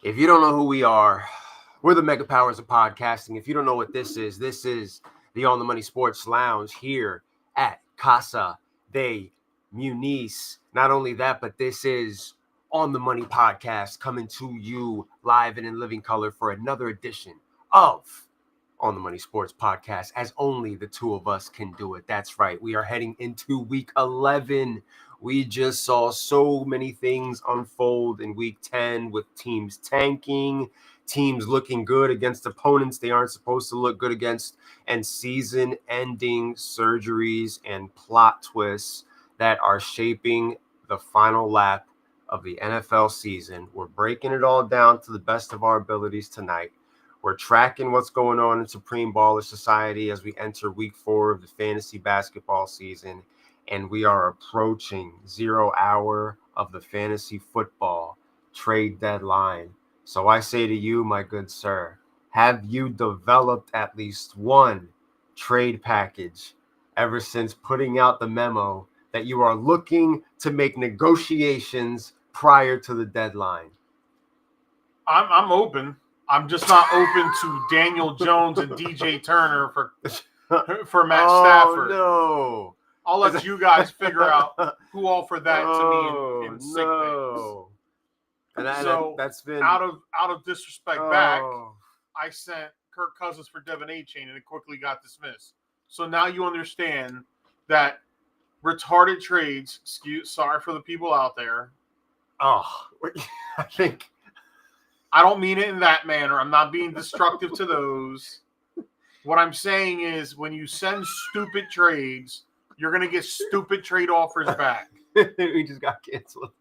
If you don't know who we are, we're the mega powers of podcasting. If you don't know what this is the On the Money Sports Lounge here at Casa de Muniz. Not only that, but this is On the Money Podcast coming to you live and in living color for another edition of On the Money Sports Podcast, as only the two of us can do it. That's right. We are heading into week 11. We just saw so many things unfold in week 10 with teams tanking, teams looking good against opponents they aren't supposed to look good against, and season-ending surgeries and plot twists that are shaping the final lap of the NFL season. We're breaking it all down to the best of our abilities tonight. We're tracking what's going on in Supreme Baller Society as we enter week 4 of the fantasy basketball season. And we are approaching 0 hour of the fantasy football trade deadline. So I say to you, my good sir, have you developed at least one trade package ever since putting out the memo that you are looking to make negotiations prior to the deadline? I'm open. I'm just not open to Daniel Jones and DJ Turner for Matt Stafford. No. I'll let you guys figure out who offered that to me in sick no. So that's been out of disrespect back, I sent Kirk Cousins for Devin A-Chain and it quickly got dismissed. So now you understand that retarded trades. Sorry for the people out there. I think. I don't mean it in that manner. I'm not being destructive to those. What I'm saying is when you send stupid trades, you're going to get stupid trade offers back. We just got canceled.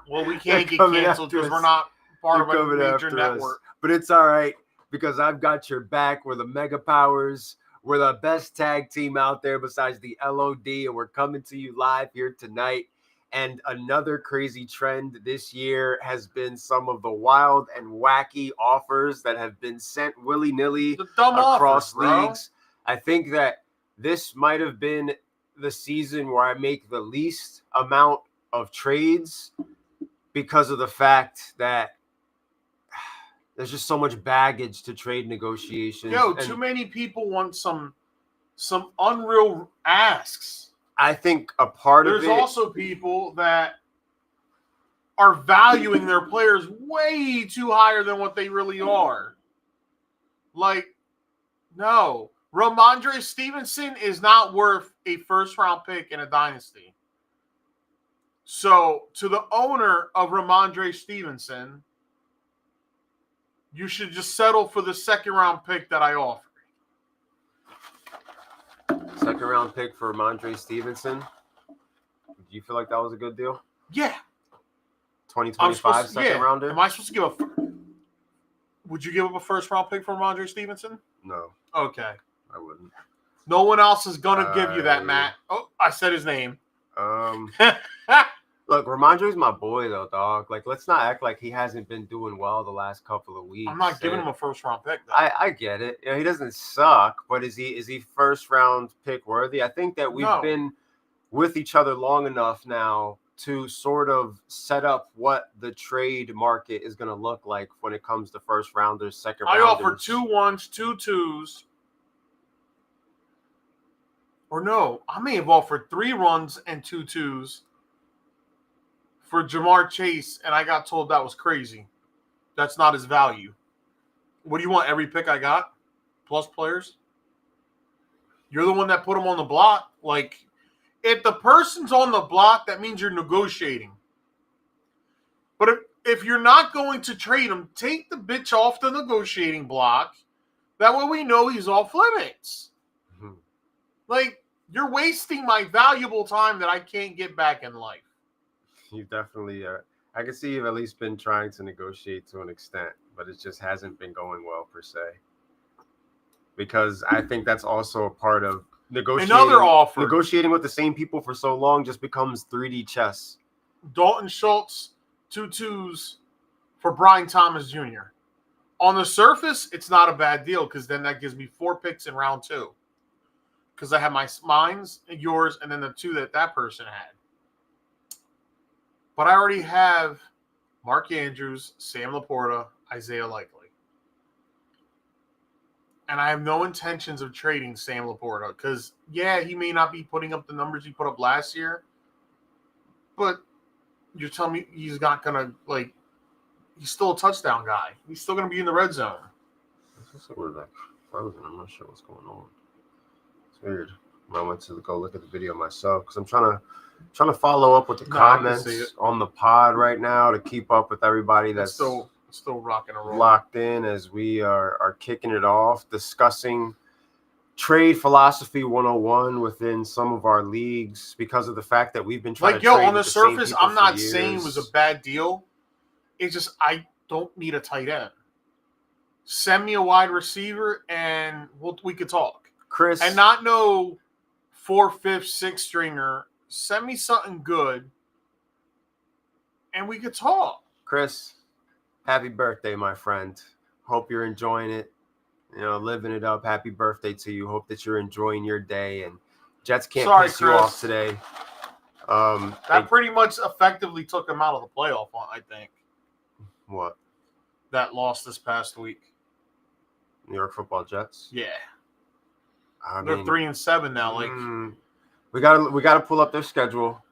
Well, we can't get canceled because we're not part of a major network. But it's all right because I've got your back. We're the Mega Powers. We're the best tag team out there besides the LOD, and we're coming to you live here tonight. And another crazy trend this year has been some of the wild and wacky offers that have been sent willy-nilly across leagues. I think that this might have been the season where I make the least amount of trades because of the fact that there's just so much baggage to trade negotiations. Too many people want some unreal asks. I think a part of it... There's also people that are valuing their players way too higher than what they really are. Like, no. Ramondre Stevenson is not worth a first-round pick in a dynasty. So, to the owner of Ramondre Stevenson, you should just settle for the second-round pick that I offered. Second round pick for Ramondre Stevenson. Do you feel like that was a good deal? Yeah. 2025 second rounder? Am I supposed to give Would you give up a first round pick for Ramondre Stevenson? No. Okay. I wouldn't. No one else is gonna give you that, Matt. Oh, I said his name. Look, Ramondre's my boy though, dog. Like, let's not act like he hasn't been doing well the last couple of weeks. I'm not giving him a first round pick though. I get it. He doesn't suck, but is he first round pick worthy? I think that we've been with each other long enough now to sort of set up what the trade market is going to look like when it comes to first rounders, second rounders. I offered 2 1s, 2 2s. Or no, I may have offered 3 runs and 2 2s for Jamar Chase, and I got told that was crazy. That's not his value. What do you want, every pick I got? Plus players? You're the one that put him on the block. Like, if the person's on the block, that means you're negotiating. But if you're not going to trade him, take the bitch off the negotiating block. That way we know he's off limits. Mm-hmm. Like, you're wasting my valuable time that I can't get back in life. You definitely I can see you've at least been trying to negotiate to an extent, but it just hasn't been going well per se. Because I think that's also a part of negotiating. Another offer. Negotiating with the same people for so long just becomes 3D chess. Dalton Schultz, 2 2s for Brian Thomas Jr. On the surface, it's not a bad deal because then that gives me 4 picks in round 2. Because I have mine's, yours, and then the 2 that person had. But I already have Mark Andrews, Sam Laporta, Isaiah Likely. And I have no intentions of trading Sam Laporta because, yeah, he may not be putting up the numbers he put up last year, but you're telling me he's not going to, like, he's still a touchdown guy. He's still going to be in the red zone. It's just weird, like frozen. I'm not sure what's going on. It's weird. I went to go look at the video myself because I'm trying to follow up with the comments on the pod right now to keep up with everybody that's still rocking and rolling, locked in as we are kicking it off, discussing trade philosophy 101 within some of our leagues because of the fact that we've been trying to trade on the surface, I'm not years. saying it was a bad deal. It's just I don't need a tight end. Send me a wide receiver and we could talk. Chris. And not no 4th, 5th, 6th stringer. Send me something good and we could talk. Chris, happy birthday, my friend. Hope you're enjoying it. You know, living it up. Happy birthday to you. Hope that you're enjoying your day. And Jets can't piss you off today. That pretty much effectively took them out of the playoff, I think. What? That loss this past week. New York Football Jets? Yeah. They're 3-7 now. Like we gotta pull up their schedule.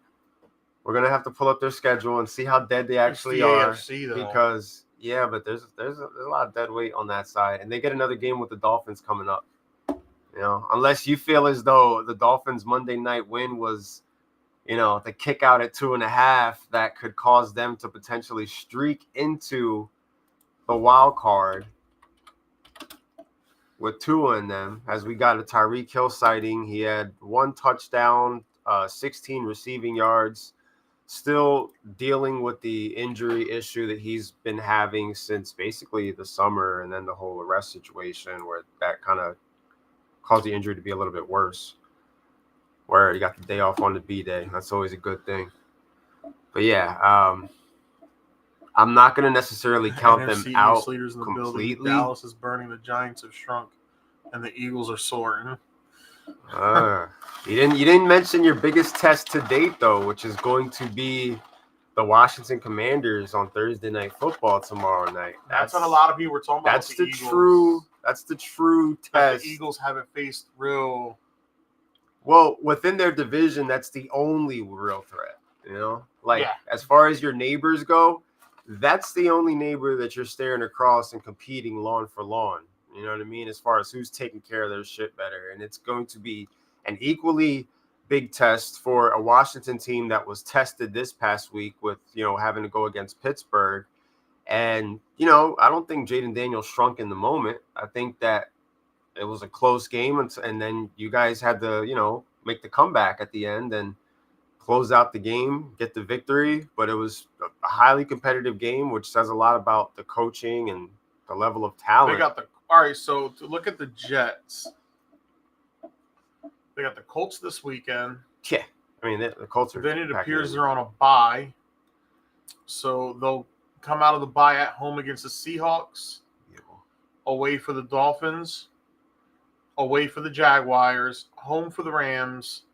We're gonna have to pull up their schedule and see how dead they actually are. AFC, though. Because but there's a lot of dead weight on that side, and they get another game with the Dolphins coming up. You know, unless you feel as though the Dolphins' Monday night win was, you know, the kick out at 2.5 that could cause them to potentially streak into the wild card with Tua in them, as we got a Tyreek Hill sighting. He had 1 touchdown, 16 receiving yards, still dealing with the injury issue that he's been having since basically the summer, and then the whole arrest situation where that kind of caused the injury to be a little bit worse, where you got the day off on the B-day. That's always a good thing. But yeah, I'm not going to necessarily count them out completely. Dallas is burning, the Giants have shrunk, and the Eagles are soaring. You didn't mention your biggest test to date, though, which is going to be the Washington Commanders on Thursday Night Football tomorrow night. That's what a lot of people were talking about. That's the Eagles. That's the true test. The Eagles haven't faced real. Well, within their division, that's the only real threat. You know, as far as your neighbors go, that's the only neighbor that you're staring across and competing lawn for lawn. You know what I mean? As far as who's taking care of their shit better. And it's going to be an equally big test for a Washington team that was tested this past week with, you know, having to go against Pittsburgh. And, you know, I don't think Jaden Daniels shrunk in the moment. I think that it was a close game. And then you guys had to, you know, make the comeback at the end and close out the game, get the victory. But it was a highly competitive game, which says a lot about the coaching and the level of talent. All right, so to look at the Jets, they got the Colts this weekend. Yeah, I mean, the Colts are. Then it appears they're on a bye. So they'll come out of the bye at home against the Seahawks, away for the Dolphins, away for the Jaguars, home for the Rams,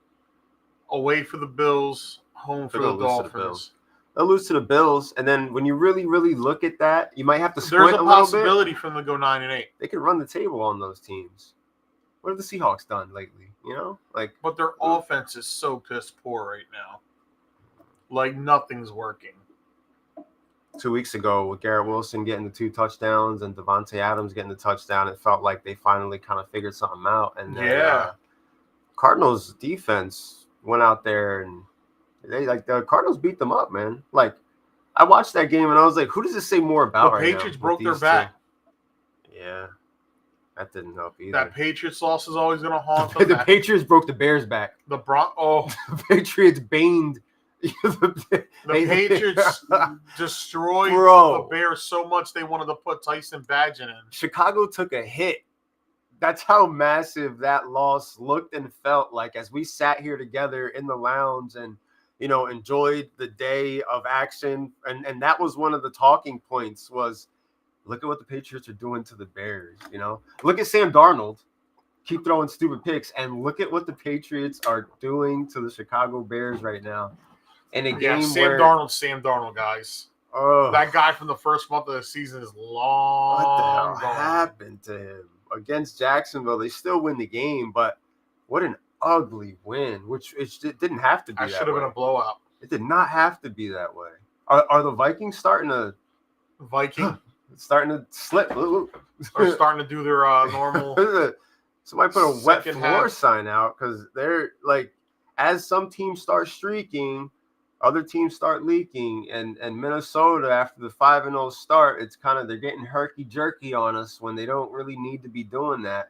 away for the Bills, home for the Dolphins. They'll lose to the Bills, and then when you really, really look at that, you might have to squint a little bit. There's a possibility for them to go 9-8. They could run the table on those teams. What have the Seahawks done lately? You know, but their offense is so piss poor right now. Like nothing's working. 2 weeks ago, with Garrett Wilson getting the 2 touchdowns and Devontae Adams getting the touchdown, it felt like they finally kind of figured something out. And then, Cardinals defense went out there and. The Cardinals beat them up, man. I watched that game and I was like, who does this say more about right now? The Patriots broke their back. Yeah, that didn't help either. That Patriots loss is always going to haunt them. The Patriots broke the Bears' back. The Patriots baned. The Patriots destroyed the Bears so much they wanted to put Tyson Bagent in. Chicago took a hit. That's how massive that loss looked and felt like as we sat here together in the lounge and, you know, enjoyed the day of action. And that was one of the talking points was, look at what the Patriots are doing to the Bears, you know. Look at Sam Darnold. Keep throwing stupid picks. And look at what the Patriots are doing to the Chicago Bears right now. In a game Sam Darnold, guys. Oh, That guy from the first month of the season is long what the hell gone. happened to him? Against Jacksonville, they still win the game, but what an ugly win, which it didn't have to be That that should have way. been a blowout. It did not have to be that way. Are the Vikings starting to slip? Are starting to do their normal. Somebody put a wet second floor half. sign out because they're like, as some teams start streaking, other teams start leaking, and Minnesota after the 5-0 start, it's kind of they're getting herky jerky on us when they don't really need to be doing that.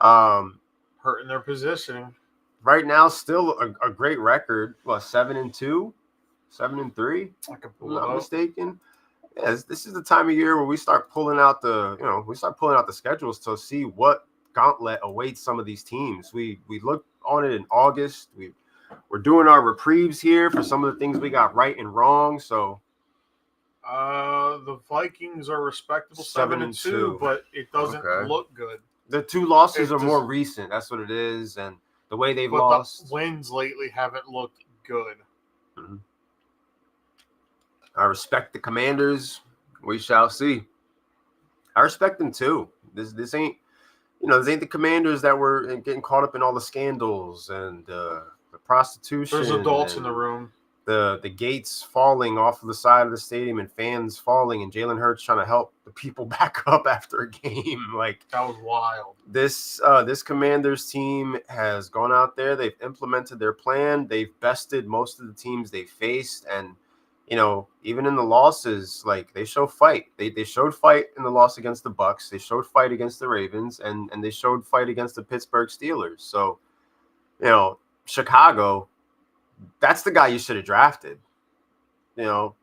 Hurting their positioning. Right now, still a great record. What, 7-2, 7-3? I could If pull I'm it not up. mistaken. Yes, this is the time of year where we start pulling out the schedules to see what gauntlet awaits some of these teams. We looked on it in August. We're doing our reprieves here for some of the things we got right and wrong. So The Vikings are respectable 7-2, but it doesn't look good. The 2 losses are more recent. That's what it is, and the way they've lost. The wins lately haven't looked good. Mm-hmm. I respect the Commanders. We shall see. I respect them too. This ain't, this ain't the Commanders that were getting caught up in all the scandals and the prostitution. There's adults in the room. The gates falling off of the side of the stadium and fans falling and Jalen Hurts trying to help the people back up after a game. Like, that was wild. This Commanders team has gone out there. They've implemented their plan. They've bested most of the teams they faced, and even in the losses, like, they show fight. They showed fight in the loss against the Bucks. They showed fight against the Ravens, and they showed fight against the Pittsburgh Steelers. So, Chicago, that's the guy you should have drafted.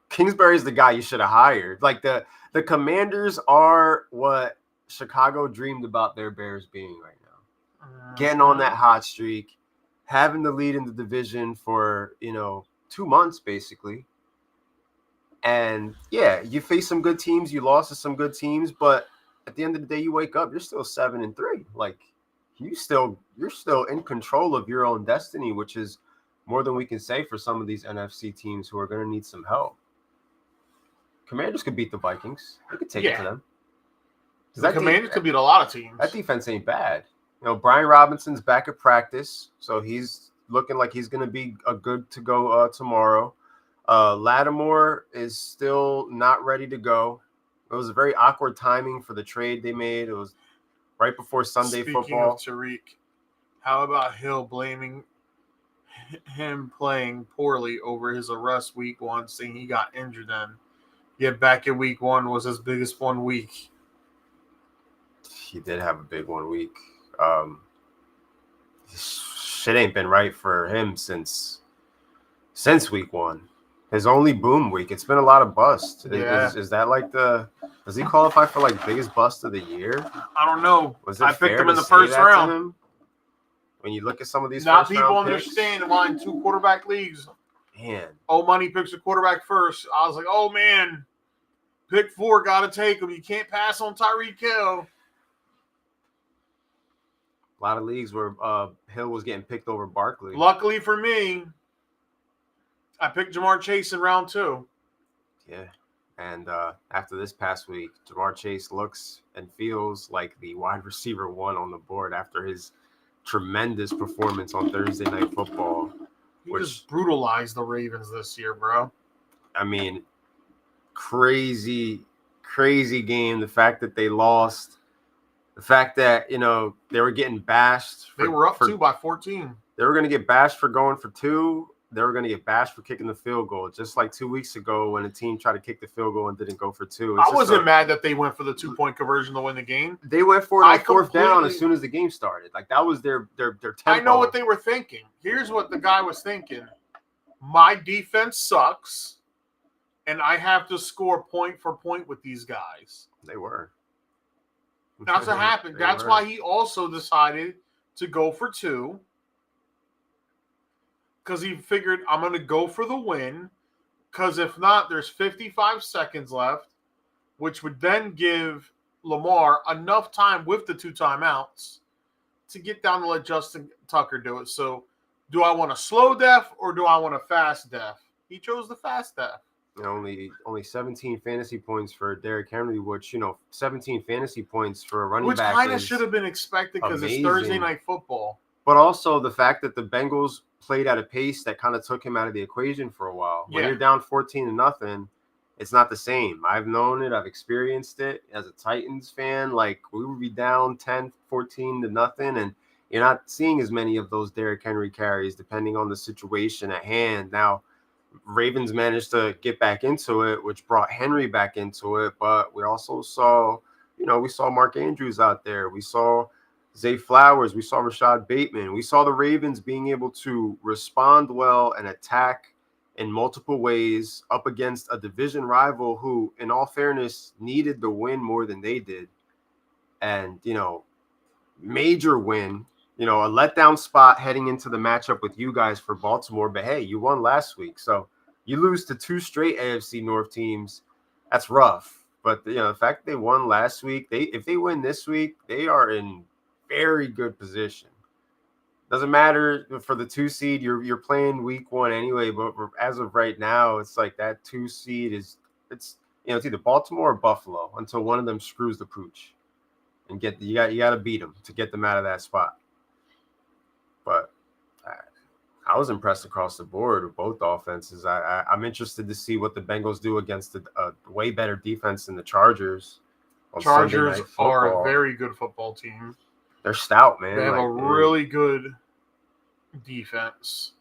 Kingsbury's the guy you should have hired. Like, the Commanders are what Chicago dreamed about their Bears being right now. Getting on that hot streak, having the lead in the division for, 2 months, basically. And, yeah, you face some good teams. You lost to some good teams. But at the end of the day, you wake up, you're still 7-3. Like, you're still in control of your own destiny, which is more than we can say for some of these NFC teams who are going to need some help. Commanders could beat the Vikings. They could take it to them. The Commanders could beat a lot of teams. That defense ain't bad. Brian Robinson's back at practice, so he's looking like he's going to be good to go tomorrow. Lattimore is still not ready to go. It was a very awkward timing for the trade they made. It was right before Sunday football. Speaking of Tariq, how about Hill blaming him playing poorly over his arrest week 1, saying he got injured then? Yet back in week 1 was his biggest 1 week. He did have a big 1 week. Shit ain't been right for him since week 1. His only boom week. It's been a lot of bust. Yeah. Is that like does he qualify for like biggest bust of the year? I don't know. I picked him in the first round. When you look at some of these first people understand why in 2 quarterback leagues. Man. Money picks a quarterback first. I was like, oh man, pick 4, gotta take him. You can't pass on Tyreek Hill. A lot of leagues where Hill was getting picked over Barkley. Luckily for me, I picked Jamar Chase in round 2. Yeah. And after this past week, Jamar Chase looks and feels like the wide receiver 1 on the board after his tremendous performance on Thursday Night Football. He just brutalized the Ravens this year, bro. I mean, crazy game. The fact that they lost. The fact that, they were getting bashed. They were up 2 by 14. They were going to get bashed for going for 2. They were going to get bashed for kicking the field goal, just like 2 weeks ago when a team tried to kick the field goal and didn't go for 2. I wasn't mad that they went for the 2-point conversion to win the game. They went for it on 4th down as soon as the game started. Like, that was their tempo. I know what they were thinking. Here's what the guy was thinking. My defense sucks, and I have to score point for point with these guys. They were. That's what happened. That's why he also decided to go for 2. Because he figured, I'm going to go for the win. Because if not, there's 55 seconds left, which would then give Lamar enough time with the 2 timeouts to get down to let Justin Tucker do it. So do I want a slow def or do I want a fast def? He chose the fast def. only 17 fantasy points for Derrick Henry, which 17 fantasy points for a running Which back kind of is should have been expected because it's amazing. Thursday night football. But also the fact that the Bengals played at a pace that kind of took him out of the equation for a while. When Yeah. you're down 14-0, it's not the same. I've known it. I've experienced it as a Titans fan. Like, we would be down 10, 14-0, and you're not seeing as many of those Derrick Henry carries depending on the situation at hand. Now, Ravens managed to get back into it, which brought Henry back into it. But we also saw, we saw Mark Andrews out there. We saw Zay Flowers. We saw Rashad Bateman. We saw the Ravens being able to respond well and attack in multiple ways up against a division rival who, in all fairness, needed the win more than they did. And, major win, a letdown spot heading into the matchup with you guys for Baltimore. But hey, you won last week. So you lose to 2 straight AFC North teams. That's rough. But, the fact that they won last week, if they win this week, they are in very good position. Doesn't matter for the 2 seed. You're playing week 1 anyway. But as of right now, it's like that 2 seed it's either Baltimore or Buffalo until one of them screws the pooch, and you got to beat them to get them out of that spot. But I was impressed across the board with both offenses. I'm interested to see what the Bengals do against a way better defense than the Chargers. Chargers are a very good football team. They're stout, man. They have a really good defense.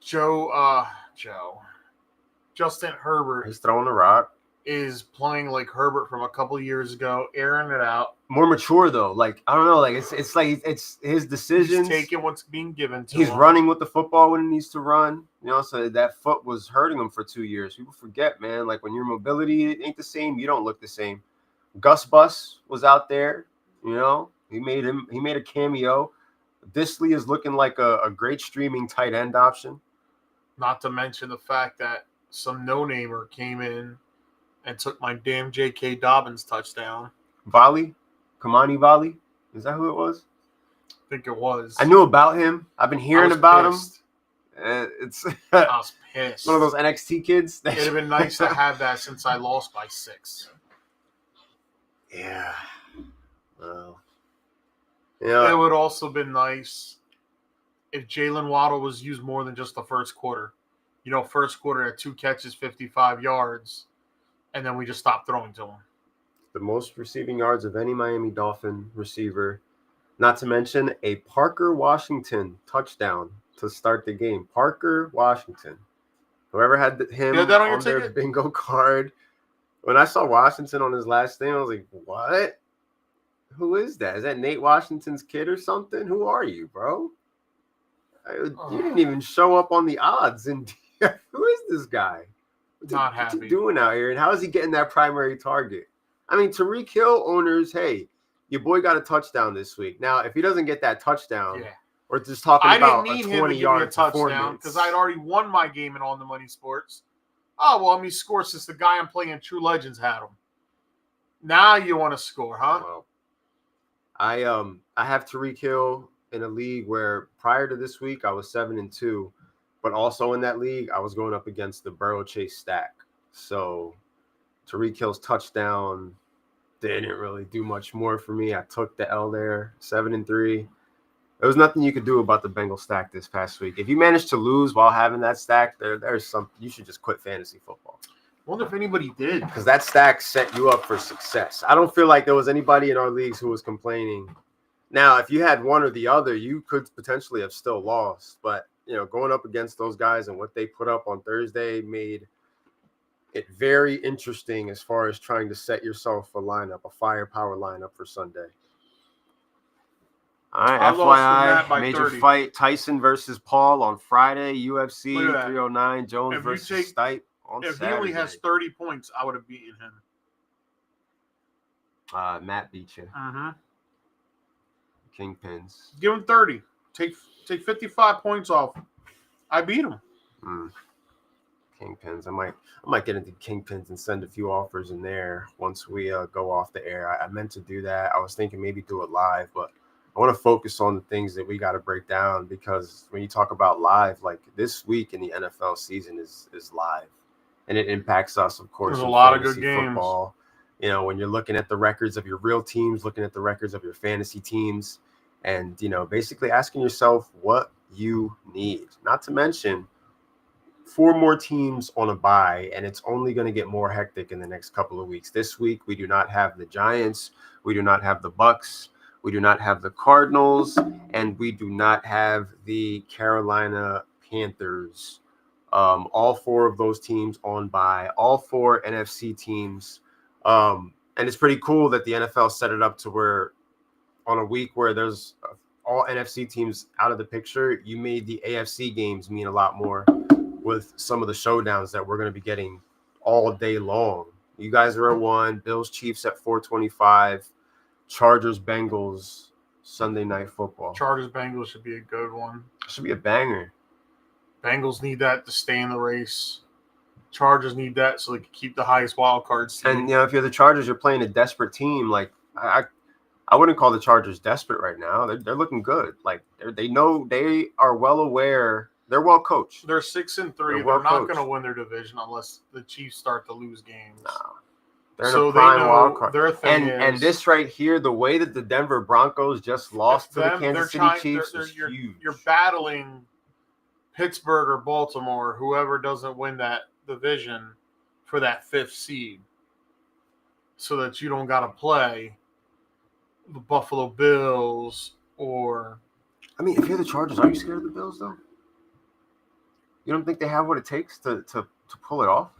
Justin Herbert. He's throwing the rock. Is playing like Herbert from a couple of years ago, airing it out. More mature though. Like, I don't know. Like, it's like it's his decisions. He's taking what's being given to him. He's running with the football when he needs to run. So that foot was hurting him for 2 years. People forget, man. Like, when your mobility ain't the same, you don't look the same. Gus Bus was out there. He made a cameo. Disley is looking like a great streaming tight end option. Not to mention the fact that some no-namer came in and took my damn J.K. Dobbins touchdown. Kamani Vali? Is that who it was? I think it was. I knew about him. I've been hearing about pissed. Him. It's I was pissed. One of those NXT kids. It'd have been nice to have that since I lost by 6. Yeah. Well. It would also been nice if Jalen Waddle was used more than just the first quarter. First quarter had 2 catches, 55 yards, and then we just stopped throwing to him. The most receiving yards of any Miami Dolphin receiver, not to mention a Parker Washington touchdown to start the game. Parker Washington. Whoever had him on their bingo card. When I saw Washington on his last name, I was like, what? Who is that? Is that Nate Washington's kid or something? Who are you, bro? You didn't even show up on the odds. And who is this guy? What's he doing out here? And how is he getting that primary target? I mean, Tyreek Hill owners, hey, your boy got a touchdown this week. Now, if he doesn't get that touchdown, we're just talking about a 20-yard touchdown because I'd already won my game in On the Money Sports. Oh, well, let me score since the guy I'm playing True Legends had him. Now you want to score, huh? Well, I have Tyreek Hill in a league where prior to this week I was 7-2, but also in that league I was going up against the Burrow Chase stack. So Tyreek Hill's touchdown didn't really do much more for me. I took the L there, 7-3. There was nothing you could do about the Bengal stack this past week. If you managed to lose while having that stack, there's some. You should just quit fantasy football. I wonder if anybody did. Because that stack set you up for success. I don't feel like there was anybody in our leagues who was complaining. Now, if you had one or the other, you could potentially have still lost. But, going up against those guys and what they put up on Thursday made it very interesting as far as trying to set yourself a firepower lineup for Sunday. All right, FYI, major 30. Fight, Tyson versus Paul on Friday, UFC 309, Jones versus Stipe on Saturday. If he only has 30 points, I would have beaten him. Matt beat you. Mm-hmm. Kingpins. Give him 30. Take 55 points off. I beat him. Kingpins. I might get into Kingpins and send a few offers in there once we go off the air. I meant to do that. I was thinking maybe do it live, but I want to focus on the things that we got to break down because when you talk about live, like this week in the NFL season is live. and it impacts us, of course. There's a in lot of good fantasy games. football. You know, when you're looking at the records of your real teams, looking at the records of your fantasy teams, and, you know, basically asking yourself what you need. Not to mention 4 more teams on a bye, and it's only going to get more hectic in the next couple of weeks. This week, we do not have the Giants, we do not have the Bucks, we do not have the Cardinals, and we do not have the Carolina Panthers. All 4 of those teams on bye, all 4 NFC teams. And it's pretty cool that the NFL set it up to where on a week where there's all NFC teams out of the picture, you made the AFC games mean a lot more with some of the showdowns that we're going to be getting all day long. You guys are at 1, Bills Chiefs at 4:25, Chargers Bengals Sunday Night Football. Chargers Bengals should be a good one. Should be a banger. Bengals need that to stay in the race. Chargers need that so they can keep the highest wild card seed. And, you know, if you're the Chargers, you're playing a desperate team. Like, I wouldn't call the Chargers desperate right now. They're looking good. Like, they know, they are well aware. They're well coached. They're 6-3. They're well not coached. going to win their division unless the Chiefs start to lose games. No. They're So in a prime they know wild card. their thing And is, this right here, the way that the Denver Broncos just lost to the Kansas City Chiefs was huge. You're battling Pittsburgh or Baltimore, whoever doesn't win that division, for that 5th seed, so that you don't got to play the Buffalo Bills or. I mean, if you're the Chargers, are you scared of the Bills though? You don't think they have what it takes to pull it off?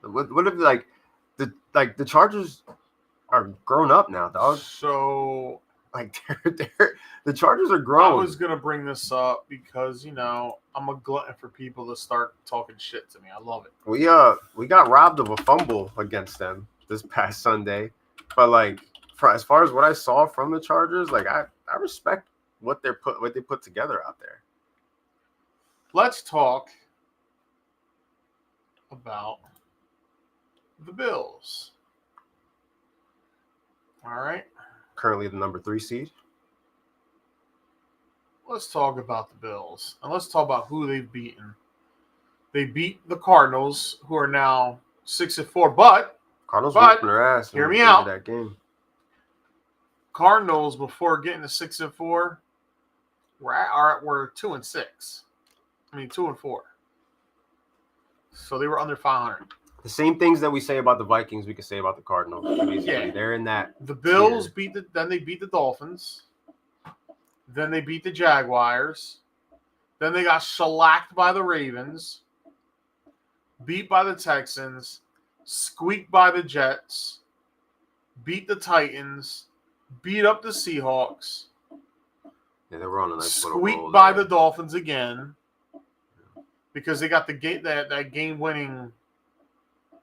What if the Chargers are grown up now, dog? So like the Chargers are grown. I was gonna bring this up because, you know, I'm a glutton for people to start talking shit to me. I love it. We got robbed of a fumble against them this past Sunday, but like as far as what I saw from the Chargers, like I respect what they put together out there. Let's talk about the Bills. All right. Currently the number 3 seed. Let's talk about the Bills. And let's talk about who they've beaten. They beat the Cardinals, who are now 6-4. But Cardinals whooping their ass. Hear me out. That game. Cardinals, before getting to 6-4, were 2-6. I mean 2-4. So they were under 500. The same things that we say about the Vikings, we could say about the Cardinals. Basically. Yeah. They're in that. The Bills then they beat the Dolphins. Then they beat the Jaguars. Then they got shellacked by the Ravens. Beat by the Texans. Squeaked by the Jets. Beat the Titans. Beat up the Seahawks. Yeah, they were on a nice little roll. Squeaked by the Dolphins again. Because they got that game-winning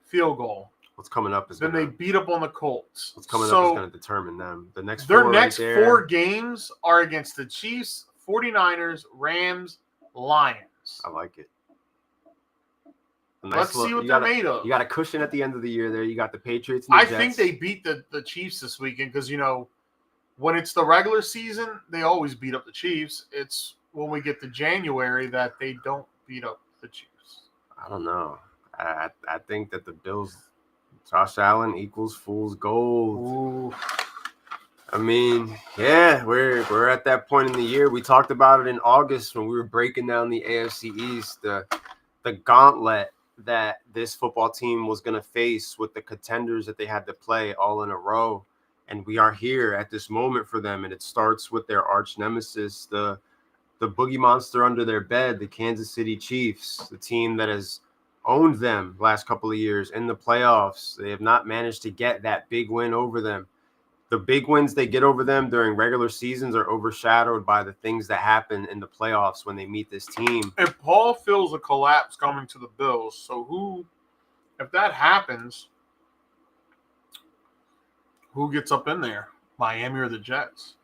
field goal. What's coming up is then they beat up on the Colts. What's coming up is going to determine them. The next their four next right 4 games are against the Chiefs, 49ers, Rams, Lions. I like it. Let's see what they're made of. You got a cushion at the end of the year there. You got the Patriots and the Jets. I think they beat the Chiefs this weekend because, you know, when it's the regular season, they always beat up the Chiefs. It's when we get to January that they don't beat up the Chiefs. I don't know. I think that the Bills, Josh Allen equals fool's gold. Ooh. I mean, yeah, we're at that point in the year. We talked about it in August when we were breaking down the AFC East, the gauntlet that this football team was going to face with the contenders that they had to play all in a row. And we are here at this moment for them. And it starts with their arch nemesis, the boogie monster under their bed, the Kansas City Chiefs, the team that has owned them last couple of years in the playoffs. They have not managed to get that big win over them. The big wins they get over them during regular seasons are overshadowed by the things that happen in the playoffs when they meet this team. If Paul feels a collapse coming to the Bills, so if that happens, who gets up in there? Miami or the Jets?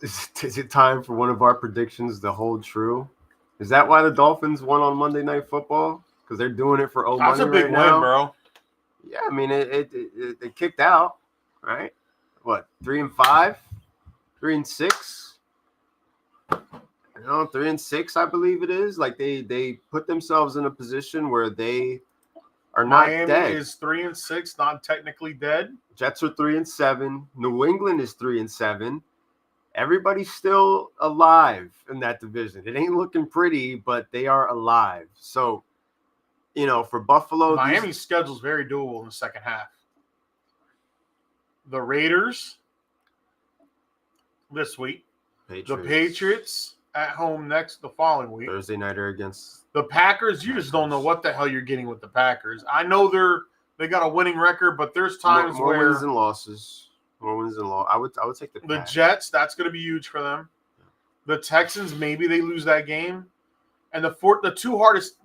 Is it time for one of our predictions to hold true? Is that why the Dolphins won on Monday Night Football? Because they're doing it for old money. That's a big win, bro. Yeah, I mean, they kicked out, right? What, 3-5, 3-6? You know, 3-6, I believe it is. Like they put themselves in a position where they are not Miami dead. is 3-6, not technically dead. Jets are 3-7. New England is 3-7. Everybody's still alive in that division. It ain't looking pretty, but they are alive. So, for Buffalo, Miami's schedule is very doable in the second half. The Raiders this week. The Patriots at home the following week. Thursday nighter against the Packers. You just don't know what the hell you're getting with the Packers. I know they got a winning record, but there's times more where wins and losses. More wins and losses. I would take the Packers. Jets. That's going to be huge for them. The Texans, maybe they lose that game, and the two hardest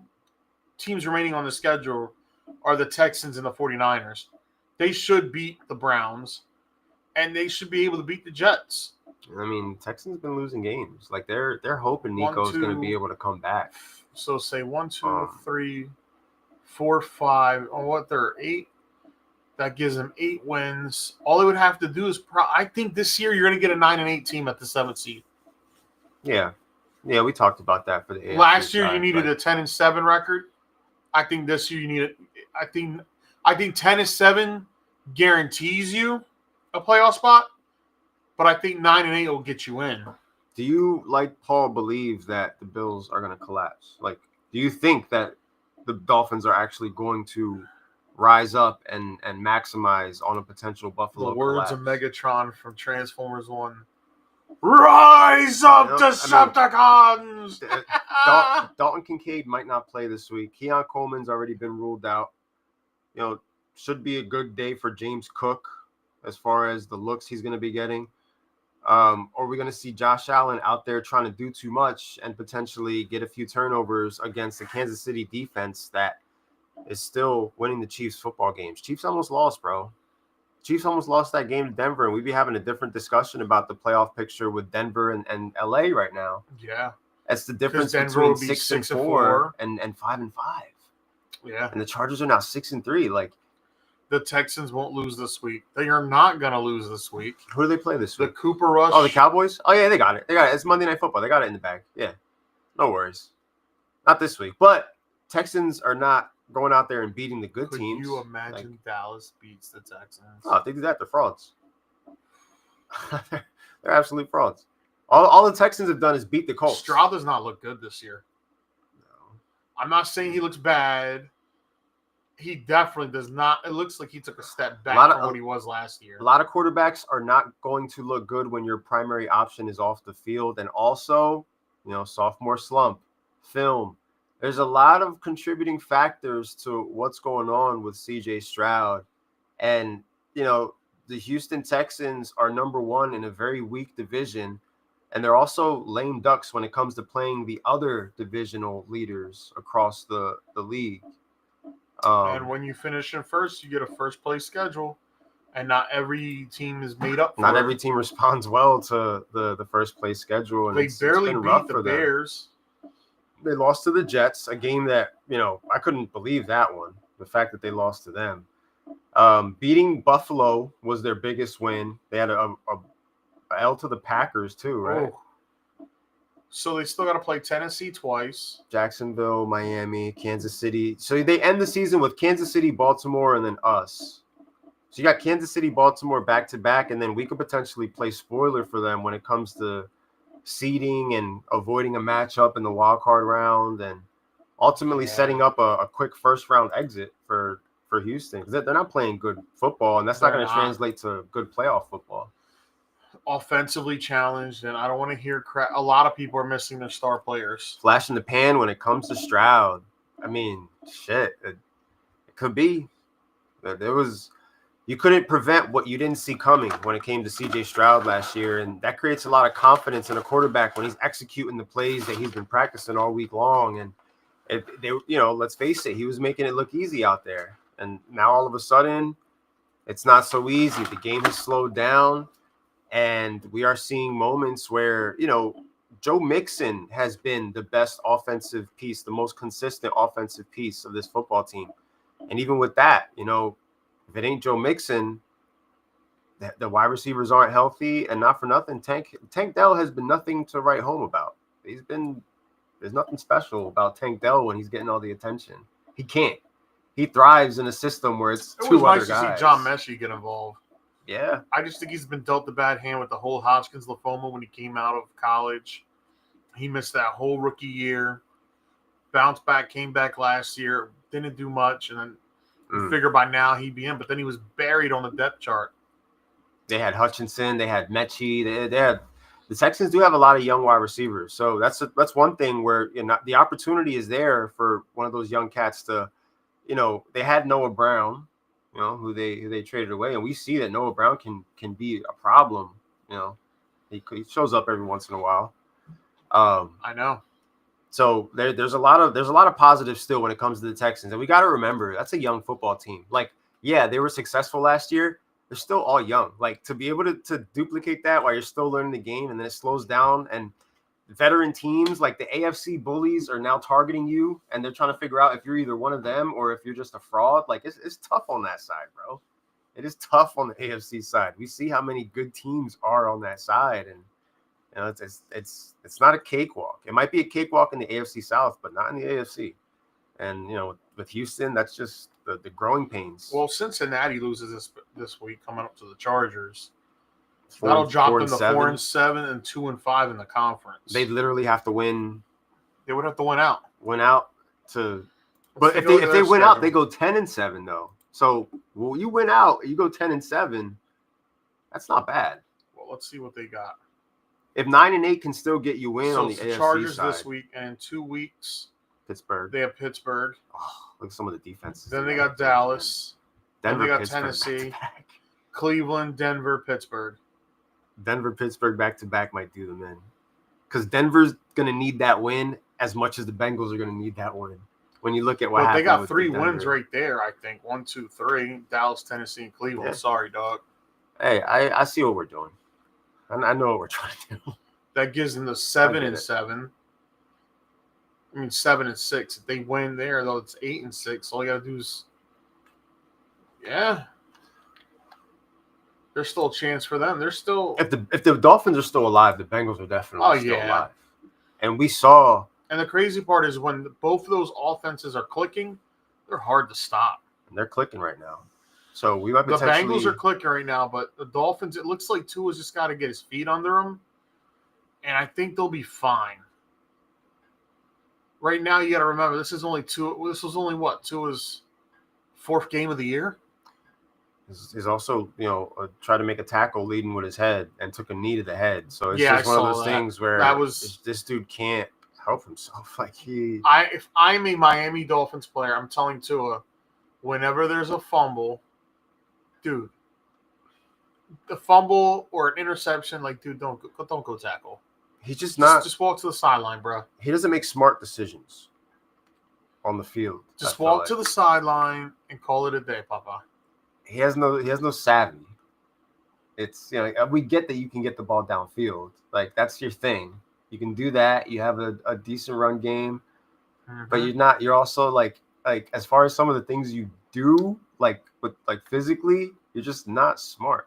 teams remaining on the schedule are the Texans and the 49ers. They should beat the Browns, and they should be able to beat the Jets. I mean, Texans been losing games. Like they're hoping Nico's going to be able to come back. So say 1, 2, 3, 4, 5. On what they're 8, that gives them 8 wins. All they would have to do is I think this year you're going to get a 9-8 team at the 7th seed. Yeah, we talked about that for the AFC last year. side, you needed a 10-7 record. I think this year you need it. I think 10-7 guarantees you a playoff spot, but I think 9-8 will get you in. Do you, like Paul, believe that the Bills are going to collapse? Like, do you think that the Dolphins are actually going to rise up and maximize on a potential Buffalo The words collapse? of Megatron from Transformers 1. Rise up, Decepticons! Dalton Kincaid might not play this week. Keon Coleman's already been ruled out. Should be a good day for James Cook as far as the looks he's going to be getting. Are we going to see Josh Allen out there trying to do too much and potentially get a few turnovers against the Kansas City defense that is still winning the Chiefs football games? Chiefs almost lost, bro. Chiefs almost lost that game to Denver, and we'd be having a different discussion about the playoff picture with Denver and LA right now. Yeah. That's the difference Denver between 6-4 and 5-5. Yeah. And the Chargers are now 6-3. Like, the Texans won't lose this week. They are not going to lose this week. Who do they play this week? The Cooper Rush. Oh, the Cowboys? Oh, yeah, they got it. It's Monday Night Football. They got it in the bag. Yeah. No worries. Not this week. But Texans are not going out there and beating the good teams. Could you imagine Dallas beats the Texans? Oh, if they do that, they're frauds. They're absolute frauds. All the Texans have done is beat the Colts. Stroud does not look good this year. No. I'm not saying he looks bad. He definitely does not. It looks like he took a step back from what he was last year. A lot of quarterbacks are not going to look good when your primary option is off the field. And also, sophomore slump, film. There's a lot of contributing factors to what's going on with CJ Stroud. And, the Houston Texans are number 1 in a very weak division. And they're also lame ducks when it comes to playing the other divisional leaders across the league. And when you finish in first, you get a first-place schedule. And not every team is made up for Not it. every team responds well to the first-place schedule. And they barely beat the Bears. They lost to the Jets, a game that, I couldn't believe that one, the fact that they lost to them. Beating Buffalo was their biggest win. They had a L to the Packers too, right? Oh. So they still got to play Tennessee twice. Jacksonville, Miami, Kansas City. So they end the season with Kansas City, Baltimore, and then us. So you got Kansas City, Baltimore back-to-back, and then we could potentially play spoiler for them when it comes to seeding and avoiding a matchup in the wild card round and ultimately setting up a quick first-round exit for Houston. Because they're not playing good football, and that's not going to translate to good playoff football. Offensively challenged, and I don't want to hear crap. A lot of people are missing their star players. Flash in the pan when it comes to Stroud. I mean, shit. It could be. You couldn't prevent what you didn't see coming when it came to CJ Stroud last year, and that creates a lot of confidence in a quarterback when he's executing the plays that he's been practicing all week long. And let's face it, he was making it look easy out there, and now all of a sudden, it's not so easy. The game has slowed down. And we are seeing moments where, Joe Mixon has been the best offensive piece, the most consistent offensive piece of this football team. And even with that, if it ain't Joe Mixon, the wide receivers aren't healthy. And not for nothing, Tank Dell has been nothing to write home about. There's nothing special about Tank Dell when he's getting all the attention. He can't. he thrives in a system where it's It was two other nice to guys. see John Mechie get involved. Yeah. I just think he's been dealt the bad hand with the whole Hodgkin's lymphoma when he came out of college. He missed that whole rookie year. Bounced back, came back last year, didn't do much, and then you figure by now he'd be in. But then he was buried on the depth chart. They had Hutchinson, they had Mechie, they had the Texans do have a lot of young wide receivers. So that's one thing where the opportunity is there for one of those young cats to, they had Noah Brown, who they traded away, and we see that Noah Brown can be a problem. He shows up every once in a while. I know. So there's a lot of positives still when it comes to the Texans, and we got to remember that's a young football team. Like, yeah, they were successful last year. They're still all young. Like, to be able to duplicate that while you're still learning the game, and then it slows down, and veteran teams like the AFC bullies are now targeting you, and they're trying to figure out if you're either one of them or if you're just a fraud. Like, it's tough on that side, bro. It is tough on the AFC side. We see how many good teams are on that side, and it's not a cakewalk. It might be a cakewalk in the AFC South, but not in the AFC. And with Houston, that's just the growing pains. Well, Cincinnati loses this week coming up to the Chargers. That'll drop them to 4-7 and 2-5 in the conference. They literally have to win. They would have to win out. But if they win out, they go 10-7 though. So you win out, you go 10-7. That's not bad. Well, let's see what they got. If 9-8 can still get you in on the AFC Chargers side. this week, and in 2 weeks, Pittsburgh. They have Pittsburgh. Oh, look at some of the defenses. Then they got Dallas. Denver, then they got Pittsburgh, Tennessee. back-to-back. Cleveland, Denver, Pittsburgh. Denver, Pittsburgh back-to-back might do them in. Because Denver's going to need that win as much as the Bengals are going to need that win. When you look at what happened. They got 3 wins right there, I think. 1, 2, 3. Dallas, Tennessee, and Cleveland. Yeah. Sorry, dog. Hey, I see what we're doing. I know what we're trying to do. That gives them the 7-7. 7-6. If they win there, though, it's 8-6. All you got to do is, there's still a chance for them. They're still. If the Dolphins are still alive, the Bengals are definitely still alive. And we saw. And the crazy part is when both of those offenses are clicking, they're hard to stop. And they're clicking right now. So we might potentially. The Bengals are clicking right now, but the Dolphins, it looks like Tua's just got to get his feet under him. And I think they'll be fine. Right now, you got to remember, this was only Tua's 4th game of the year? He's also, tried to make a tackle leading with his head and took a knee to the head. So it's just one of those things where this dude can't help himself. If I'm a Miami Dolphins player, I'm telling Tua, whenever there's a fumble, dude, the fumble or an interception, dude, don't go tackle. He's just walk to the sideline, bro. He doesn't make smart decisions on the field. Just walk to the sideline and call it a day, Papa. He has no savvy. It's we get that you can get the ball downfield. That's your thing. You can do that. You have a decent run game, but you're also as far as some of the things you do, physically, you're just not smart.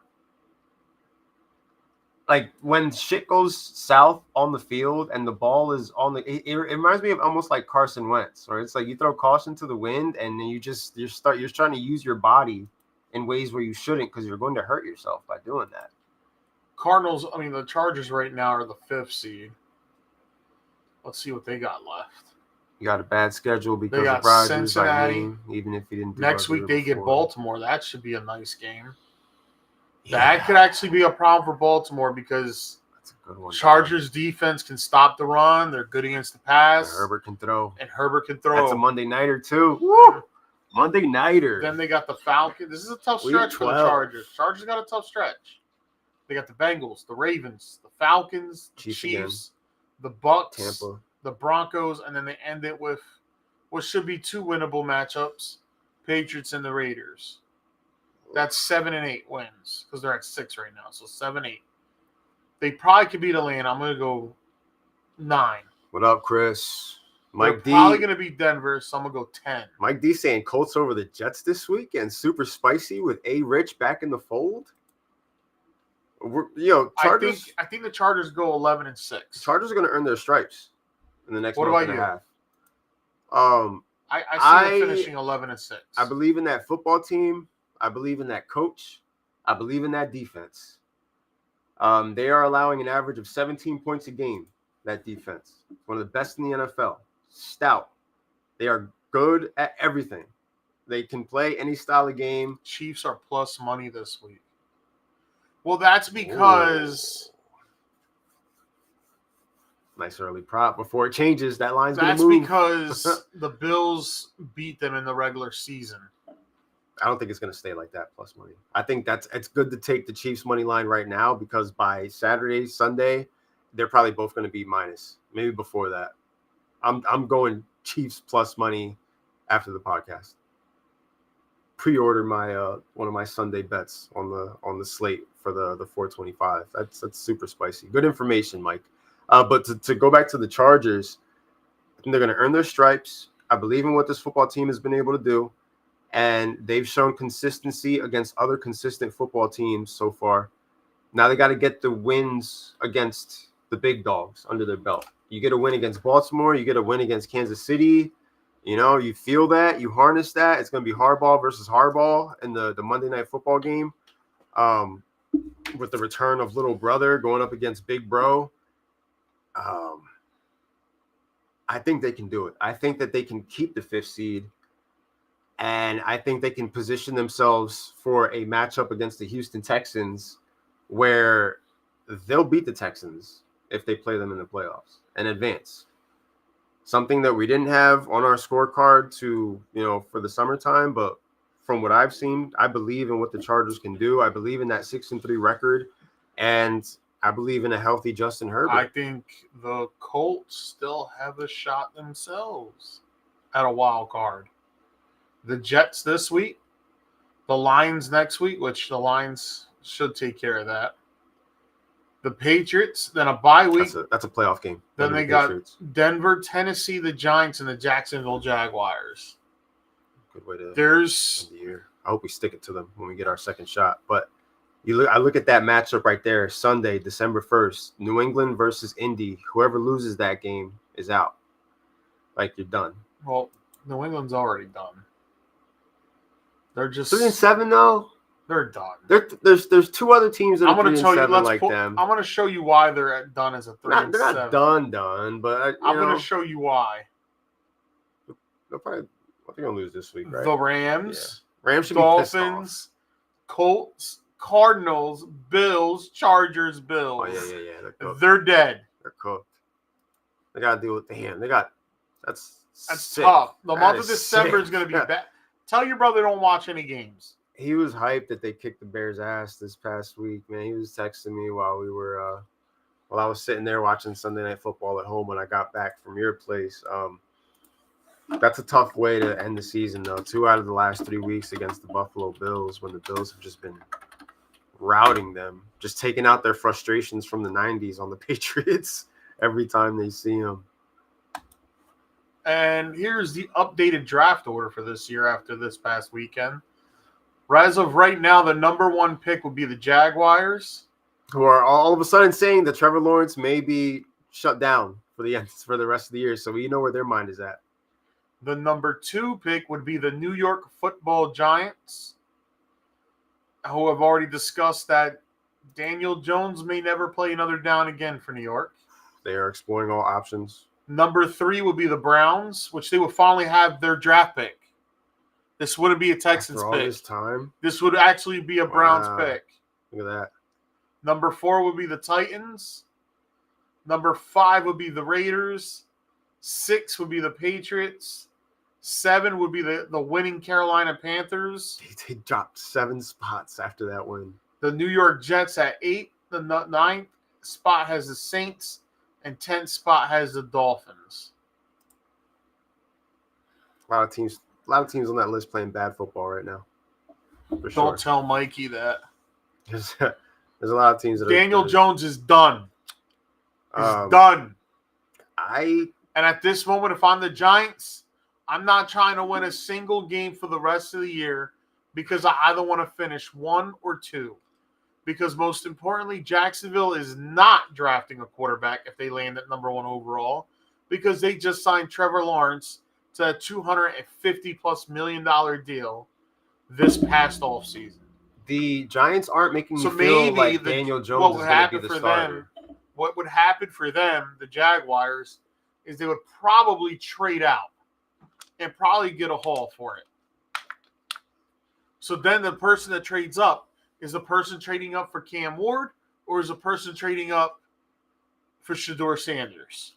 When shit goes south on the field and the ball is on it reminds me of almost like Carson Wentz, where it's you throw caution to the wind and then you're trying to use your body in ways where you shouldn't because you're going to hurt yourself by doing that. The Chargers right now are the 5th seed. Let's see what they got left. You got a bad schedule because of Rodgers, Cincinnati. Even if he didn't do next week they before. get Baltimore. That should be a nice game. That could actually be a problem for Baltimore because that's a good one. Chargers defense can stop the run. They're good against the pass. And Herbert can throw. That's a Monday nighter too. Woo! Monday nighter. Then they got the Falcons. This is a tough stretch for the Chargers. Chargers got a tough stretch. They got the Bengals, the Ravens, the Falcons, the Chiefs, the Bucks, Tampa, the Broncos, and then they end it with what should be 2 winnable matchups: Patriots and the Raiders. That's 7 and 8 wins because they're at 6 right now. So 7-8. They probably could beat Atlanta. I'm going to go 9. What up, Chris? Mike D. Probably going to beat Denver, so I'm going to go 10. Mike D saying Colts over the Jets this week and super spicy with A. Rich back in the fold. Chargers. I think the Chargers go 11-6. Chargers are going to earn their stripes in the next month and a half. I see them finishing 11-6. I believe in that football team. I believe in that coach. I believe in that defense. They are allowing an average of 17 points a game, that defense. One of the best in the NFL. Stout. They are good at everything. They can play any style of game. Chiefs are plus money this week. Well, that's because... Nice early prop. Before it changes, that line's going to move. That's because the Bills beat them in the regular season. I don't think it's going to stay like that, plus money. I think it's good to take the Chiefs money line right now because by Saturday, Sunday, they're probably both going to be minus. Maybe before that. I'm going Chiefs plus money after the podcast. Pre-order my one of my Sunday bets on the slate for the 425. That's super spicy. Good information, Mike. But to go back to the Chargers, I think they're going to earn their stripes. I believe in what this football team has been able to do, and they've shown consistency against other consistent football teams so far. Now they got to get the wins against the big dogs under their belt. You get a win against Baltimore, you get a win against Kansas City. You know, you feel that, you harness that. It's going to be Harbaugh versus Harbaugh in the Monday Night Football game, with the return of little brother going up against big bro. I think they can do it. I think that they can keep the 5th seed, and I think they can position themselves for a matchup against the Houston Texans where they'll beat the Texans if they play them in the playoffs and advance. Something that we didn't have on our scorecard for the summertime, but from what I've seen, I believe in what the Chargers can do. I believe in that 6-3 record, and I believe in a healthy Justin Herbert. I think the Colts still have a shot themselves at a wild card. The Jets this week, the Lions next week, which the Lions should take care of that. The Patriots, then a bye week. That's a playoff game. Then they got Denver, Tennessee, the Giants, and the Jacksonville Jaguars. Good way to end the year. I hope we stick it to them when we get our second shot. But I look at that matchup right there, Sunday, December 1st, New England versus Indy. Whoever loses that game is out. Like, you're done. Well, New England's already done. They're just 3-7 though. They're done. There's 2 other teams that are 3-7 like them. I'm going to show you why they're done as a 3-7. They're not done, but I'm going to show you why. They're probably they're going to lose this week, right? The Rams, Rams should Dolphins, be pissed off. Colts, Cardinals, Bills, Chargers, Bills. Oh yeah. They're dead. They're cooked. They got to deal with that's sick. Tough. The month of December is going to be bad. Tell your brother don't watch any games. He was hyped that they kicked the Bears' ass this past week, man. He was texting me while I was sitting there watching Sunday Night Football at home when I got back from your place. That's a tough way to end the season, though. 2 out of the last 3 weeks against the Buffalo Bills, when the Bills have just been routing them, just taking out their frustrations from the 90s on the Patriots every time they see them. And here's the updated draft order for this year after this past weekend. As of right now, the number 1 pick would be the Jaguars, who are all of a sudden saying that Trevor Lawrence may be shut down for the rest of the year. So we know where their mind is at. The number 2 pick would be the New York Football Giants, who have already discussed that Daniel Jones may never play another down again for New York. They are exploring all options. Number 3 would be the Browns, which they will finally have their draft pick. This wouldn't be a Texans pick. This time? This would actually be a Browns pick. Look at that. Number 4 would be the Titans. Number 5 would be the Raiders. 6 would be the Patriots. 7 would be the winning Carolina Panthers. They dropped 7 spots after that win. The New York Jets at 8. The 9th spot has the Saints. And 10th spot has the Dolphins. A lot of teams on that list playing bad football right now. Don't tell Mikey that. There's a lot of teams that Daniel Jones is done. He's done. And at this moment, if I'm the Giants, I'm not trying to win a single game for the rest of the year because I either want to finish 1 or 2. Because most importantly, Jacksonville is not drafting a quarterback if they land at number 1 overall because they just signed Trevor Lawrence to a $250+ million deal this past offseason. The Giants aren't making So me feel maybe like Daniel what Jones would is going to be happen the for starter. what would happen for them, the Jaguars, is they would probably trade out and probably get a haul for it. So then the person that trades up is the person trading up for Cam Ward, or is the person trading up for Shador Sanders?